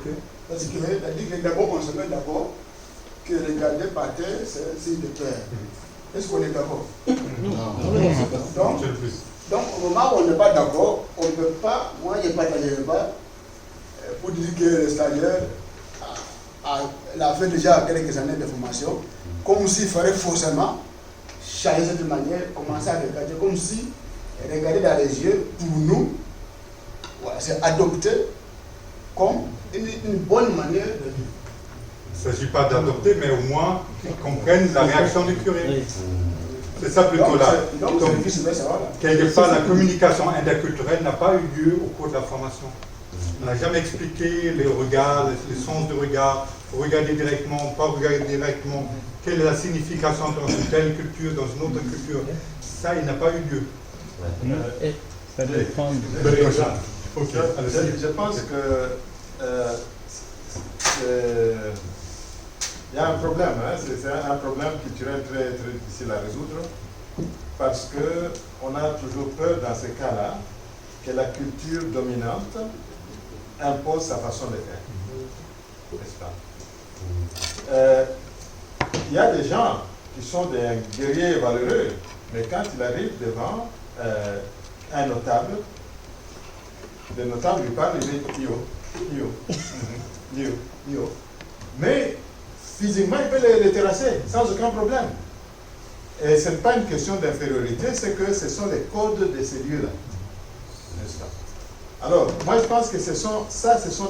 Parce que d'abord, on se met d'accord que regarder par terre, c'est un signe de peur. Est-ce qu'on est d'accord? Non. Donc, au moment où on n'est pas d'accord, on ne peut pas, moi, je ne partagerai pas pour dire que le stagiaire a fait déjà quelques années de formation, comme s'il fallait forcément changer cette manière, commencer à regarder, comme si regarder dans les yeux, pour nous, voilà, c'est adopté comme une bonne manière de vivre. Il ne s'agit pas d'adopter, mais au moins qu'ils comprennent la réaction du curé. C'est ça plutôt là. Donc, quelque part, la communication interculturelle n'a pas eu lieu au cours de la formation. On n'a jamais expliqué les regards, les sens de regard, regarder directement, pas regarder directement, quelle est la signification dans une telle culture, dans une autre culture. Ça, il n'a pas eu lieu. Ça dépend. Je pense que il y a un problème, hein? C'est un problème culturel très, très difficile à résoudre, parce qu'on a toujours peur dans ces cas-là que la culture dominante impose sa façon de faire. N'est-ce pas? Il y a des gens qui sont des guerriers valeureux, mais quand il arrive devant un notable, le notable lui parle, il dit yo. Mais physiquement, il peut les terrasser sans aucun problème. Et ce n'est pas une question d'infériorité, c'est que ce sont les codes de ces lieux-là. N'est-ce pas? Alors, moi je pense que ce sont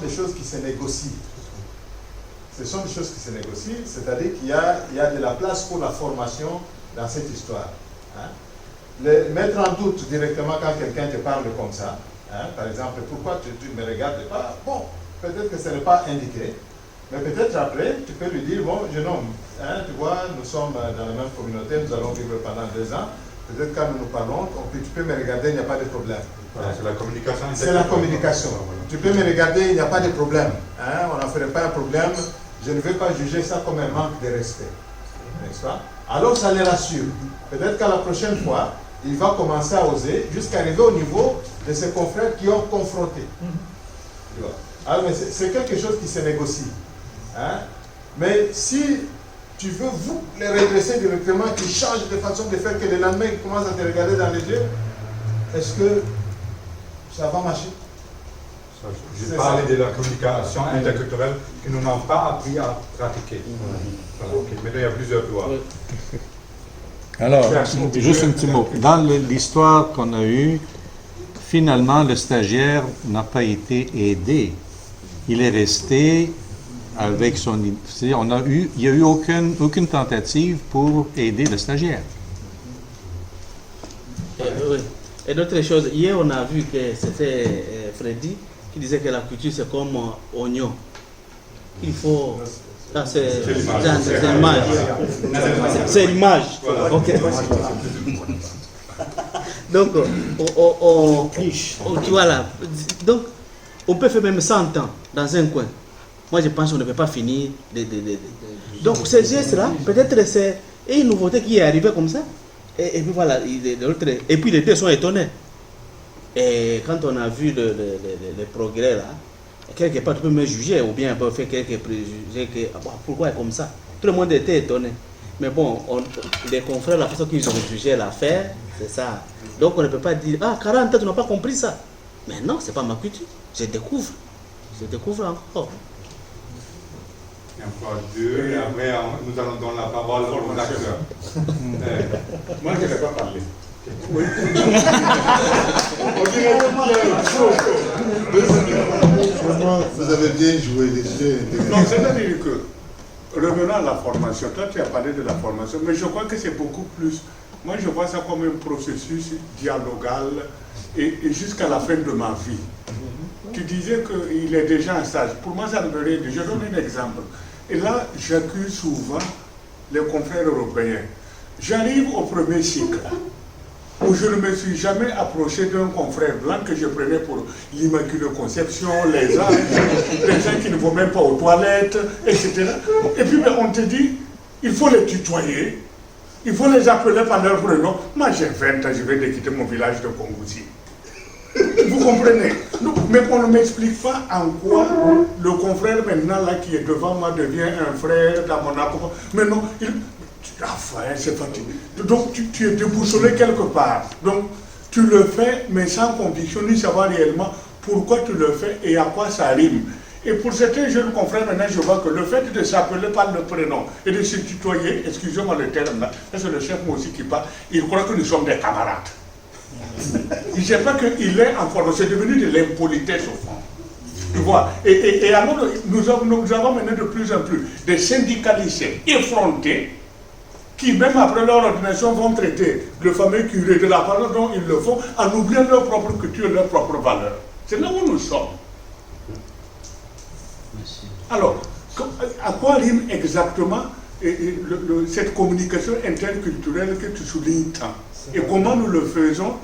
des choses qui se négocient. Ce sont des choses qui se négocient, c'est-à-dire qu'il y a de la place pour la formation dans cette histoire. Hein? Mettre en doute directement quand quelqu'un te parle comme ça, hein? Par exemple, pourquoi tu ne me regardes pas? Bon, peut-être que ce n'est pas indiqué, mais peut-être après, tu peux lui dire, bon, jeune homme, hein, tu vois, nous sommes dans la même communauté, nous allons vivre pendant 2 ans, peut-être quand nous nous parlons, tu peux me regarder, il n'y a pas de problème. Voilà, c'est la communication. C'est la communication. Tu peux me regarder, il n'y a pas de problème. Hein? On n'en ferait pas un problème. Je ne vais pas juger ça comme un manque de respect. N'est-ce pas? Alors ça les rassure. Peut-être qu'à la prochaine fois, il va commencer à oser jusqu'à arriver au niveau de ses confrères qui ont confronté. Tu vois? Alors, c'est quelque chose qui se négocie. Hein? Mais si tu veux vous les redresser directement, qu'ils changent de façon de faire que le lendemain ils commencent à te regarder dans les yeux, est-ce que ça va marcher? Je parlais de la communication interculturelle que nous n'avons pas appris à pratiquer. Voilà, okay. Maintenant, il y a plusieurs doigts. Alors, juste un petit mot. Dans l'histoire qu'on a eue, finalement, le stagiaire n'a pas été aidé. Il est resté avec son... C'est-à-dire, il n'y a eu aucune tentative pour aider le stagiaire. Oui. Et d'autres choses, hier on a vu que c'était Freddy qui disait que la culture c'est comme oignon. Il faut... Ah, c'est l'image. C'est l'image. Ok. Donc, tu vois là. Donc, on peut faire même 100 ans dans un coin. Moi, je pense qu'on ne peut pas finir. Donc, ces gestes-là, peut-être c'est une nouveauté qui est arrivée comme ça. Et puis voilà, et puis les deux sont étonnés. Et quand on a vu le progrès là, quelque part tu peux me juger ou bien on peut faire quelques préjugés que pourquoi est comme ça. Tout le monde était étonné. Mais bon, les confrères, la façon qu'ils ont jugé l'affaire, c'est ça. Donc on ne peut pas dire, ah 40 ans tu n'as pas compris ça. Mais non, c'est pas ma culture. Je découvre encore. Encore 2, et après nous allons donner la parole aux acteurs. Moi je ne vais pas parler. Oui. Vous avez bien joué les jeux. Non, c'est-à-dire que, revenons à la formation, toi tu as parlé de la formation, mais je crois que c'est beaucoup plus. Moi je vois ça comme un processus dialogal et jusqu'à la fin de ma vie. Tu disais qu'il est déjà en stage. Pour moi, ça ne veut rien dire. Je donne un exemple. Et là, j'accuse souvent les confrères européens. J'arrive au premier cycle où je ne me suis jamais approché d'un confrère blanc que je prenais pour l'Immaculée Conception, les anges, les gens qui ne vont même pas aux toilettes, etc. Et puis on te dit, il faut les tutoyer, il faut les appeler par leur prénom. Moi, j'ai 20 ans, je vais quitter mon village de Congouti. Vous comprenez? Non, mais on ne m'explique pas en quoi le confrère maintenant là qui est devant moi devient un frère dans mon accompagnement. Mais non, enfin, c'est fatigué. Donc tu es déboussolé quelque part. Donc tu le fais mais sans conviction ni savoir réellement pourquoi tu le fais et à quoi ça rime. Et pour certains jeunes confrères, maintenant je vois que le fait de s'appeler par le prénom et de se tutoyer, excusez-moi le terme là, c'est le chef moi aussi qui parle, il croit que nous sommes des camarades. Il ne sait pas qu'il est en forme, c'est devenu de l'impolitesse au fond. Tu vois, et alors nous avons mené de plus en plus des syndicalistes effrontés qui même après leur ordination vont traiter le fameux curé de la parole dont ils le font en oubliant leur propre culture, leur propre valeur. C'est là où nous sommes. Alors, à quoi rime exactement cette communication interculturelle que tu soulignes tant? Et comment nous le faisons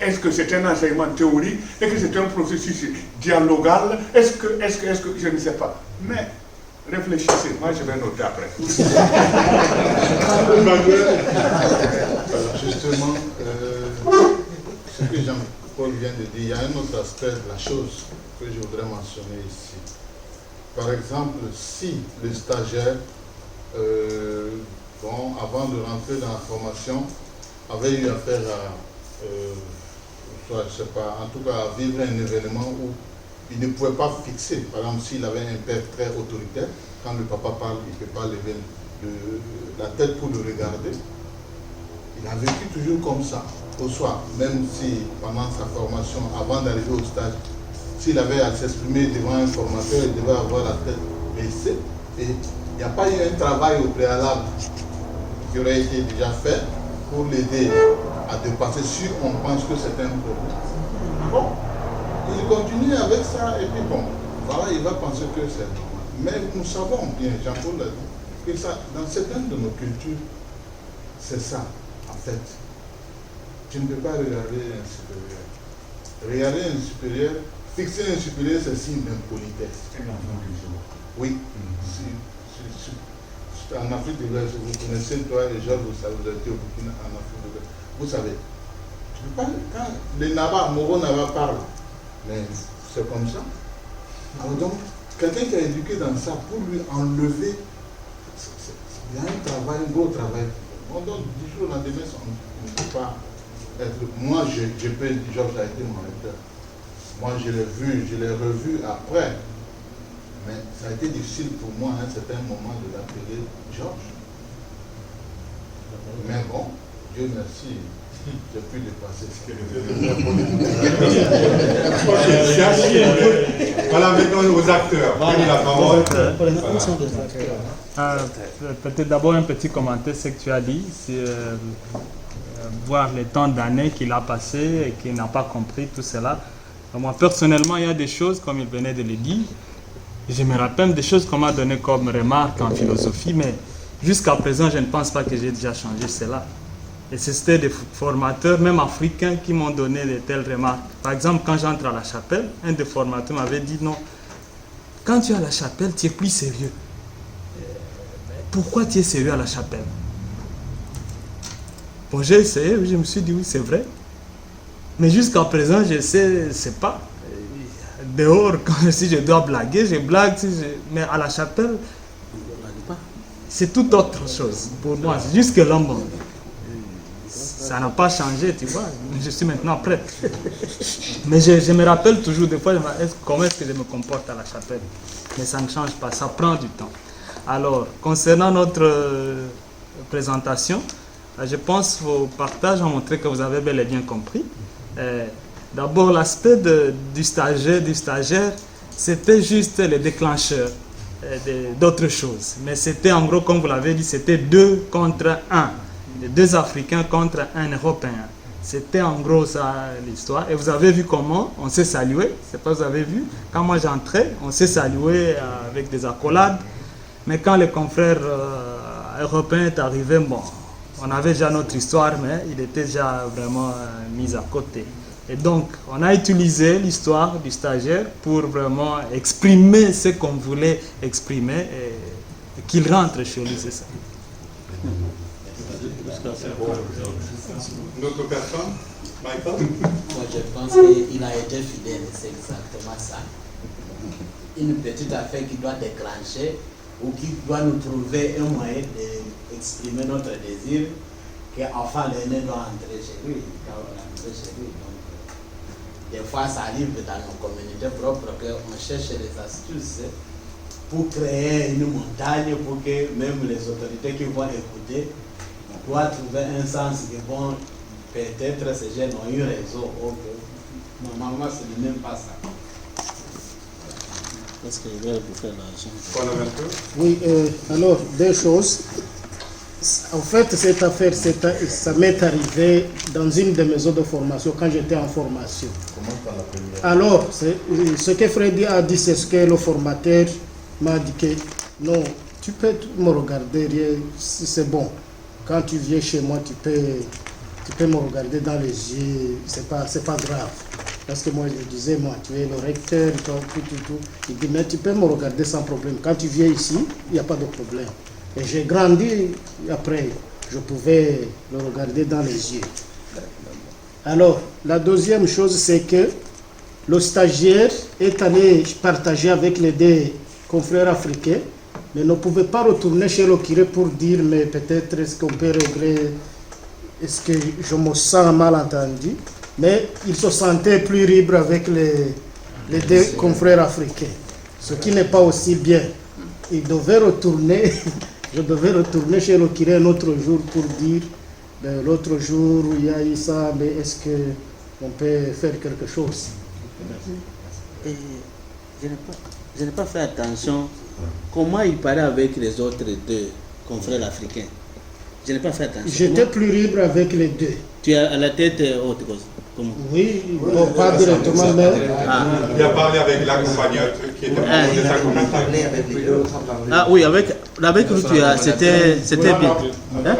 est-ce que c'est un enseignement théorique, est-ce que c'est un processus dialogal, est-ce que, je ne sais pas. Mais réfléchissez, moi je vais noter après. Justement, ce que Jean-Paul vient de dire, il y a un autre aspect de la chose que je voudrais mentionner ici. Par exemple, si le stagiaire, avant de rentrer dans la formation, avait eu affaire à, soit, je sais pas, en tout cas à vivre un événement où il ne pouvait pas fixer. Par exemple, s'il avait un père très autoritaire, quand le papa parle, il ne peut pas lever la tête pour le regarder. Il a vécu toujours comme ça, au soir, même si pendant sa formation, avant d'arriver au stage, s'il avait à s'exprimer devant un formateur, il devait avoir la tête baissée. Et il n'y a pas eu un travail au préalable qui aurait été déjà fait pour l'aider à dépasser si on pense que c'est un problème. Bon, il continue avec ça et puis bon, voilà, il va penser que c'est normal. Mais nous savons bien, Jean-Paul l'a dit, que ça, dans certaines de nos cultures, c'est ça, en fait. Tu ne peux pas regarder un supérieur. Regarder un supérieur, fixer un supérieur, c'est signe d'impolitesse. Oui. En Afrique de l'Ouest, vous connaissez, toi et Georges, vous savez, vous avez été au Burkina en Afrique de l'Ouest. Vous savez, tu peux pas, quand les Nabas, Moro Naba parlent, mais c'est comme ça. Alors donc, quelqu'un qui a éduqué dans ça, pour lui enlever, il y a un travail, un gros travail. On donne du jour au lendemain, on ne peut pas être. Moi, je peux dire, Georges a été mon lecteur. Moi, je l'ai vu, je l'ai revu après. Mais ça a été difficile pour moi à un certain moment de l'appeler Georges. Mais bon, Dieu merci, j'ai pu dépasser ça. Voilà, maintenant aux acteurs. Prenez la parole. Peut-être d'abord un petit commentaire, ce que tu as dit, c'est voir les temps d'années qu'il a passé et qu'il n'a pas compris tout cela. Moi, personnellement, il y a des choses, comme il venait de le dire, je me rappelle des choses qu'on m'a donné comme remarque en philosophie, mais jusqu'à présent, je ne pense pas que j'ai déjà changé cela. Et c'était des formateurs, même africains, qui m'ont donné de telles remarques. Par exemple, quand j'entre à la chapelle, un des formateurs m'avait dit non, quand tu es à la chapelle, tu es plus sérieux. Pourquoi tu es sérieux à la chapelle? Bon, j'ai essayé, je me suis dit oui, c'est vrai. Mais jusqu'à présent, je sais, c'est pas. Dehors, si je dois blaguer, je blague. Mais à la chapelle, c'est tout autre chose pour moi. Jusque-là, bon, ça n'a pas changé, tu vois. Je suis maintenant prêt. Mais je me rappelle toujours des fois, comment est-ce que je me comporte à la chapelle. Mais ça ne change pas, ça prend du temps. Alors, concernant notre présentation, je pense que vos partages ont montré que vous avez bel et bien compris. D'abord, l'aspect du stagiaire, c'était juste le déclencheur d'autres choses. Mais c'était en gros, comme vous l'avez dit, c'était 2 contre 1. 2 Africains contre 1 Européen. C'était en gros ça l'histoire. Et vous avez vu comment on s'est salué. C'est pas vous avez vu. Quand moi j'entrais, on s'est salué avec des accolades. Mais quand le confrère européen est arrivé, bon, on avait déjà notre histoire, mais il était déjà vraiment mis à côté. Et donc, on a utilisé l'histoire du stagiaire pour vraiment exprimer ce qu'on voulait exprimer et qu'il rentre chez lui, c'est ça. D'autres personnes? Michael? Moi, je pense qu'il a été fidèle, c'est exactement ça. Une petite affaire qui doit déclencher ou qui doit nous trouver un moyen d'exprimer notre désir, qu'enfin l'aîné doit entrer chez lui, des fois, ça arrive dans nos communautés propres qu'on cherche des astuces pour créer une montagne, pour que même les autorités qui vont écouter doivent trouver un sens que bon, peut-être ces jeunes ont eu raison. Normalement, ce n'est même pas ça. Parce que je vais vous faire l'argent. Oui, alors, 2 choses. En fait, cette affaire, ça m'est arrivé dans une des maisons de formation quand j'étais en formation. Alors, ce que Freddy a dit, c'est ce que le formateur m'a dit que non, tu peux me regarder, c'est bon. Quand tu viens chez moi, tu peux tu peux me regarder dans les yeux, c'est pas grave. Parce que moi, je disais, moi, tu es le recteur, tout. Il dit, mais tu peux me regarder sans problème. Quand tu viens ici, il n'y a pas de problème. Et j'ai grandi, après, je pouvais le regarder dans les yeux. Alors, la deuxième chose, c'est que le stagiaire est allé partager avec les deux confrères africains, mais ne pouvait pas retourner chez le curé pour dire, mais peut-être est-ce qu'on peut régler, est-ce que je me sens mal entendu, mais il se sentait plus libre avec les deux confrères africains, ce qui n'est pas aussi bien. Il devait retourner, je devais retourner chez le curé un autre jour pour dire, l'autre jour il y a eu ça, mais est-ce qu'on peut faire quelque chose? Et je n'ai pas fait attention comment il parlait avec les autres deux confrères africains. Je n'ai pas fait attention. J'étais plus libre avec les deux. Tu as à la tête haute, comment? Oui, bon, pas directement, mais... Il a parlé avec l'accompagnateur qui était membre de sa communauté. Ah oui, avec lui, c'était bien. Hein?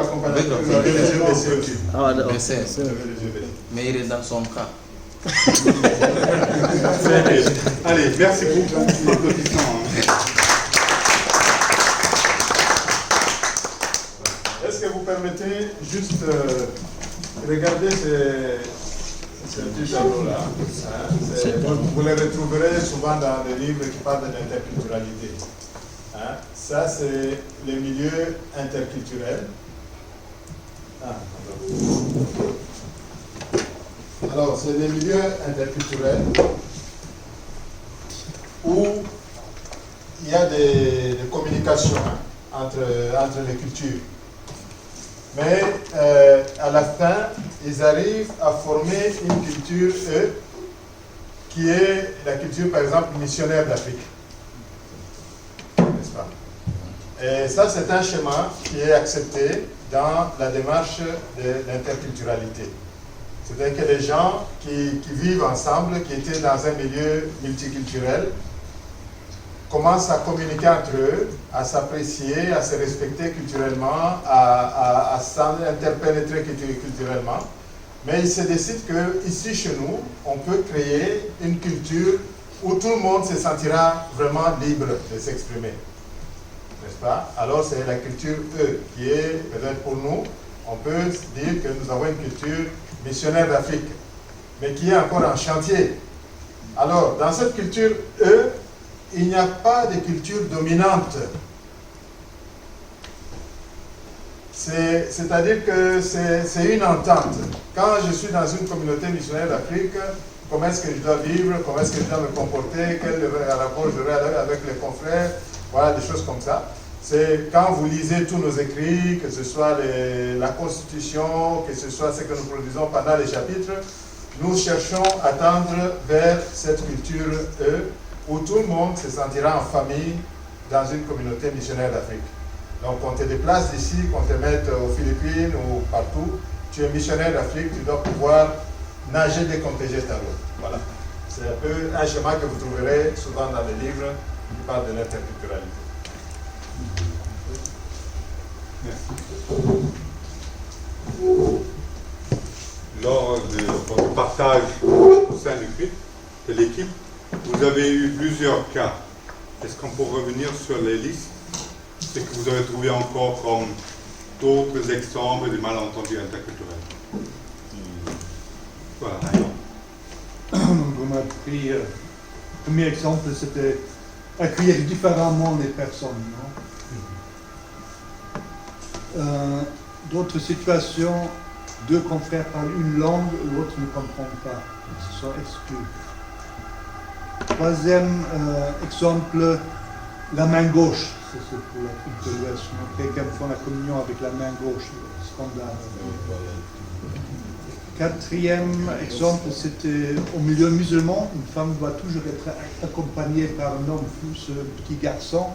Mais il est dans son cas. Allez, merci beaucoup. Est-ce que vous permettez juste regarder ces petits tableaux-là, vous les retrouverez souvent dans les livres qui parlent de l'interculturalité. Ça, c'est les milieux interculturels. Alors, c'est les milieux interculturels où il y a des communications entre les cultures. Mais à la fin, ils arrivent à former une culture, eux, qui est la culture, par exemple, missionnaire d'Afrique. N'est-ce pas? Et ça, c'est un schéma qui est accepté dans la démarche de l'interculturalité. C'est-à-dire que les gens qui vivent ensemble, qui étaient dans un milieu multiculturel, commencent à communiquer entre eux, à s'apprécier, à se respecter culturellement, à s'interpénétrer culturellement. Mais ils se décident qu'ici, chez nous, on peut créer une culture où tout le monde se sentira vraiment libre de s'exprimer. N'est-ce pas? Alors c'est la culture E, qui est, peut-être pour nous, on peut dire que nous avons une culture missionnaire d'Afrique, mais qui est encore en chantier. Alors, dans cette culture E, il n'y a pas de culture dominante. C'est-à-dire que c'est une entente. Quand je suis dans une communauté missionnaire d'Afrique, comment est-ce que je dois vivre, comment est-ce que je dois me comporter, quel rapport j'aurai avec les confrères, voilà, des choses comme ça. C'est quand vous lisez tous nos écrits, que ce soit la Constitution, que ce soit ce que nous produisons pendant les chapitres, nous cherchons à tendre vers cette culture E, où tout le monde se sentira en famille dans une communauté missionnaire d'Afrique. Donc on te déplace d'ici, qu'on te mette aux Philippines ou partout, tu es missionnaire d'Afrique, tu dois pouvoir nager dès qu'on te jette à l'eau. Voilà. C'est un peu un schéma que vous trouverez souvent dans les livres qui parlent de l'interculturalité. Lors de votre partage au sein du CRIP, de l'équipe, vous avez eu plusieurs cas. Est-ce qu'on peut revenir sur les listes? Ce que vous avez trouvé encore comme d'autres exemples de malentendus interculturels? Voilà. Donc on a pris, le premier exemple, c'était accueillir différemment les personnes. D'autres situations, deux confrères parlent une langue, l'autre ne comprend pas, ils se sont exclus. Troisième exemple, la main gauche, c'est pour l'Afrique de l'Ouest. Quelqu'un fait la communion avec la main gauche, scandale. Quatrième exemple, c'était au milieu musulman, une femme doit toujours être accompagnée par un homme plus petit garçon.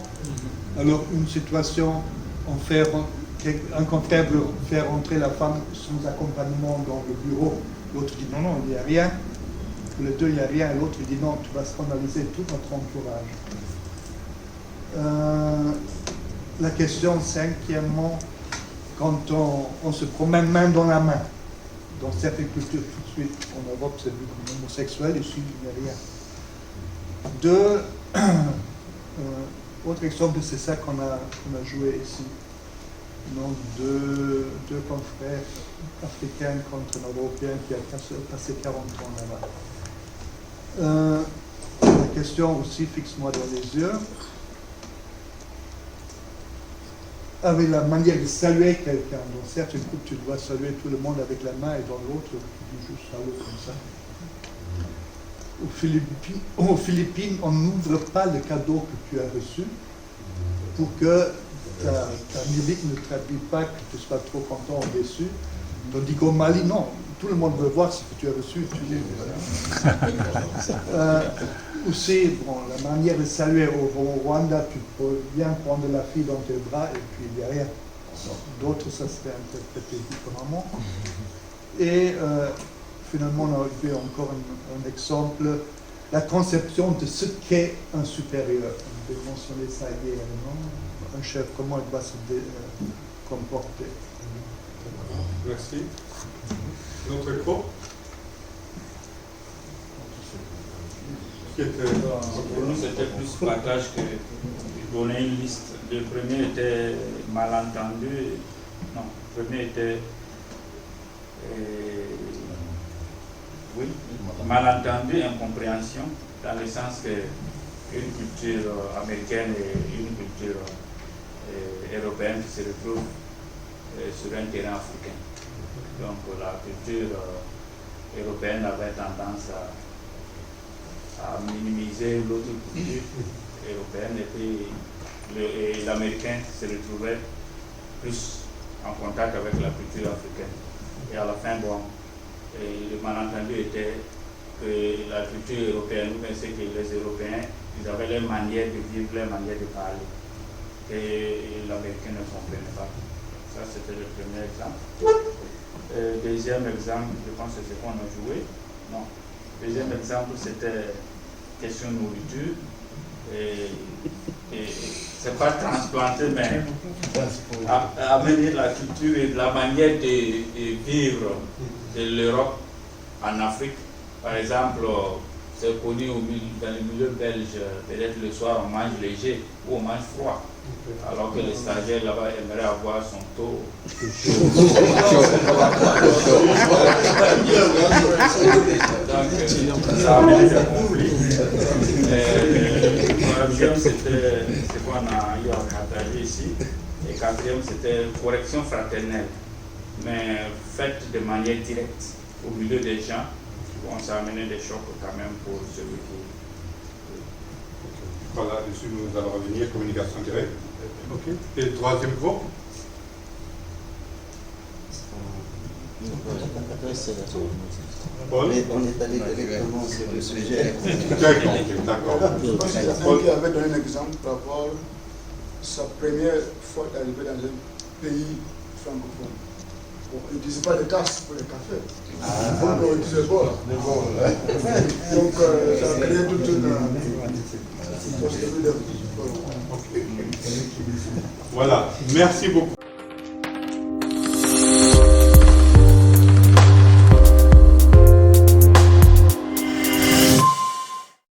Alors une situation, un confrère veut faire entrer la femme sans accompagnement dans le bureau. L'autre dit non, il n'y a rien. Pour les deux, il n'y a rien. L'autre dit non, tu vas scandaliser tout notre entourage. La question cinquièmement, quand on se promène main dans la main. Dans certaines cultures, tout de suite, en Europe, c'est vu comme homosexuel, ici, il n'y a rien. Autre exemple, c'est ça qu'on a joué ici. Non, deux confrères africains contre un Européen qui a passé 40 ans là-bas. La question aussi, fixe-moi dans les yeux. Avec la manière de saluer quelqu'un, dans certaines coupes, tu dois saluer tout le monde avec la main et dans l'autre, tu dis juste salut comme ça. Aux Philippines, on n'ouvre pas le cadeau que tu as reçu pour que ta mimique ne traduit pas que tu sois trop content ou déçu. Tandis qu'au Mali, non, tout le monde veut voir ce que tu as reçu. Aussi, bon, la manière de saluer au Rwanda, tu peux bien prendre la fille dans tes bras et puis il n'y a rien. D'autres, ça serait interprété différemment. Et finalement, on a vu encore un exemple, la conception de ce qu'est un supérieur. On peut mentionner ça également. Un chef, comment il doit se comporter. Merci. Notre groupe Pour nous, c'était plus partage que donner une liste. Le premier était malentendu. Non, le premier était malentendu, incompréhension, dans le sens qu'une culture américaine et une culture européenne qui se retrouvent sur un terrain africain. Donc la culture européenne avait tendance à minimiser l'autre culture européenne et puis l'américain se retrouvait plus en contact avec la culture africaine. Et à la fin, bon, le malentendu était que la culture européenne, nous pensons que les Européens, ils avaient leur manière de vivre, leur manière de parler. Et l'américain ne comprenait pas. Ça, c'était le premier exemple. Deuxième exemple, je pense que c'est ce qu'on a joué. Non. Deuxième exemple, c'était question de nourriture. Et c'est pas transplanter, mais amener la culture et la manière de vivre de l'Europe en Afrique. Par exemple, c'est connu dans le milieu belge, peut-être le soir on mange léger ou on mange froid. Alors que les stagiaires là-bas aimeraient avoir son taux. Donc, ça a amené des conflits. Troisième, c'était ce qu'on a eu à partager ici. Et quatrième, c'était correction fraternelle, mais faite de manière directe au milieu des gens. On s'est amené des chocs quand même pour celui qui... Voilà, dessus nous allons revenir, communication directe. Okay. Et le troisième groupe? On est allé directement sur le sujet. D'accord. Je pense que Paul qui avait donné un exemple par rapport à sa première fois d'arriver dans un pays francophone. Bon, il ne disait pas de tasses pour le café. Il disait bon. Donc, ça a créé toute une possibilité. Voilà, merci beaucoup.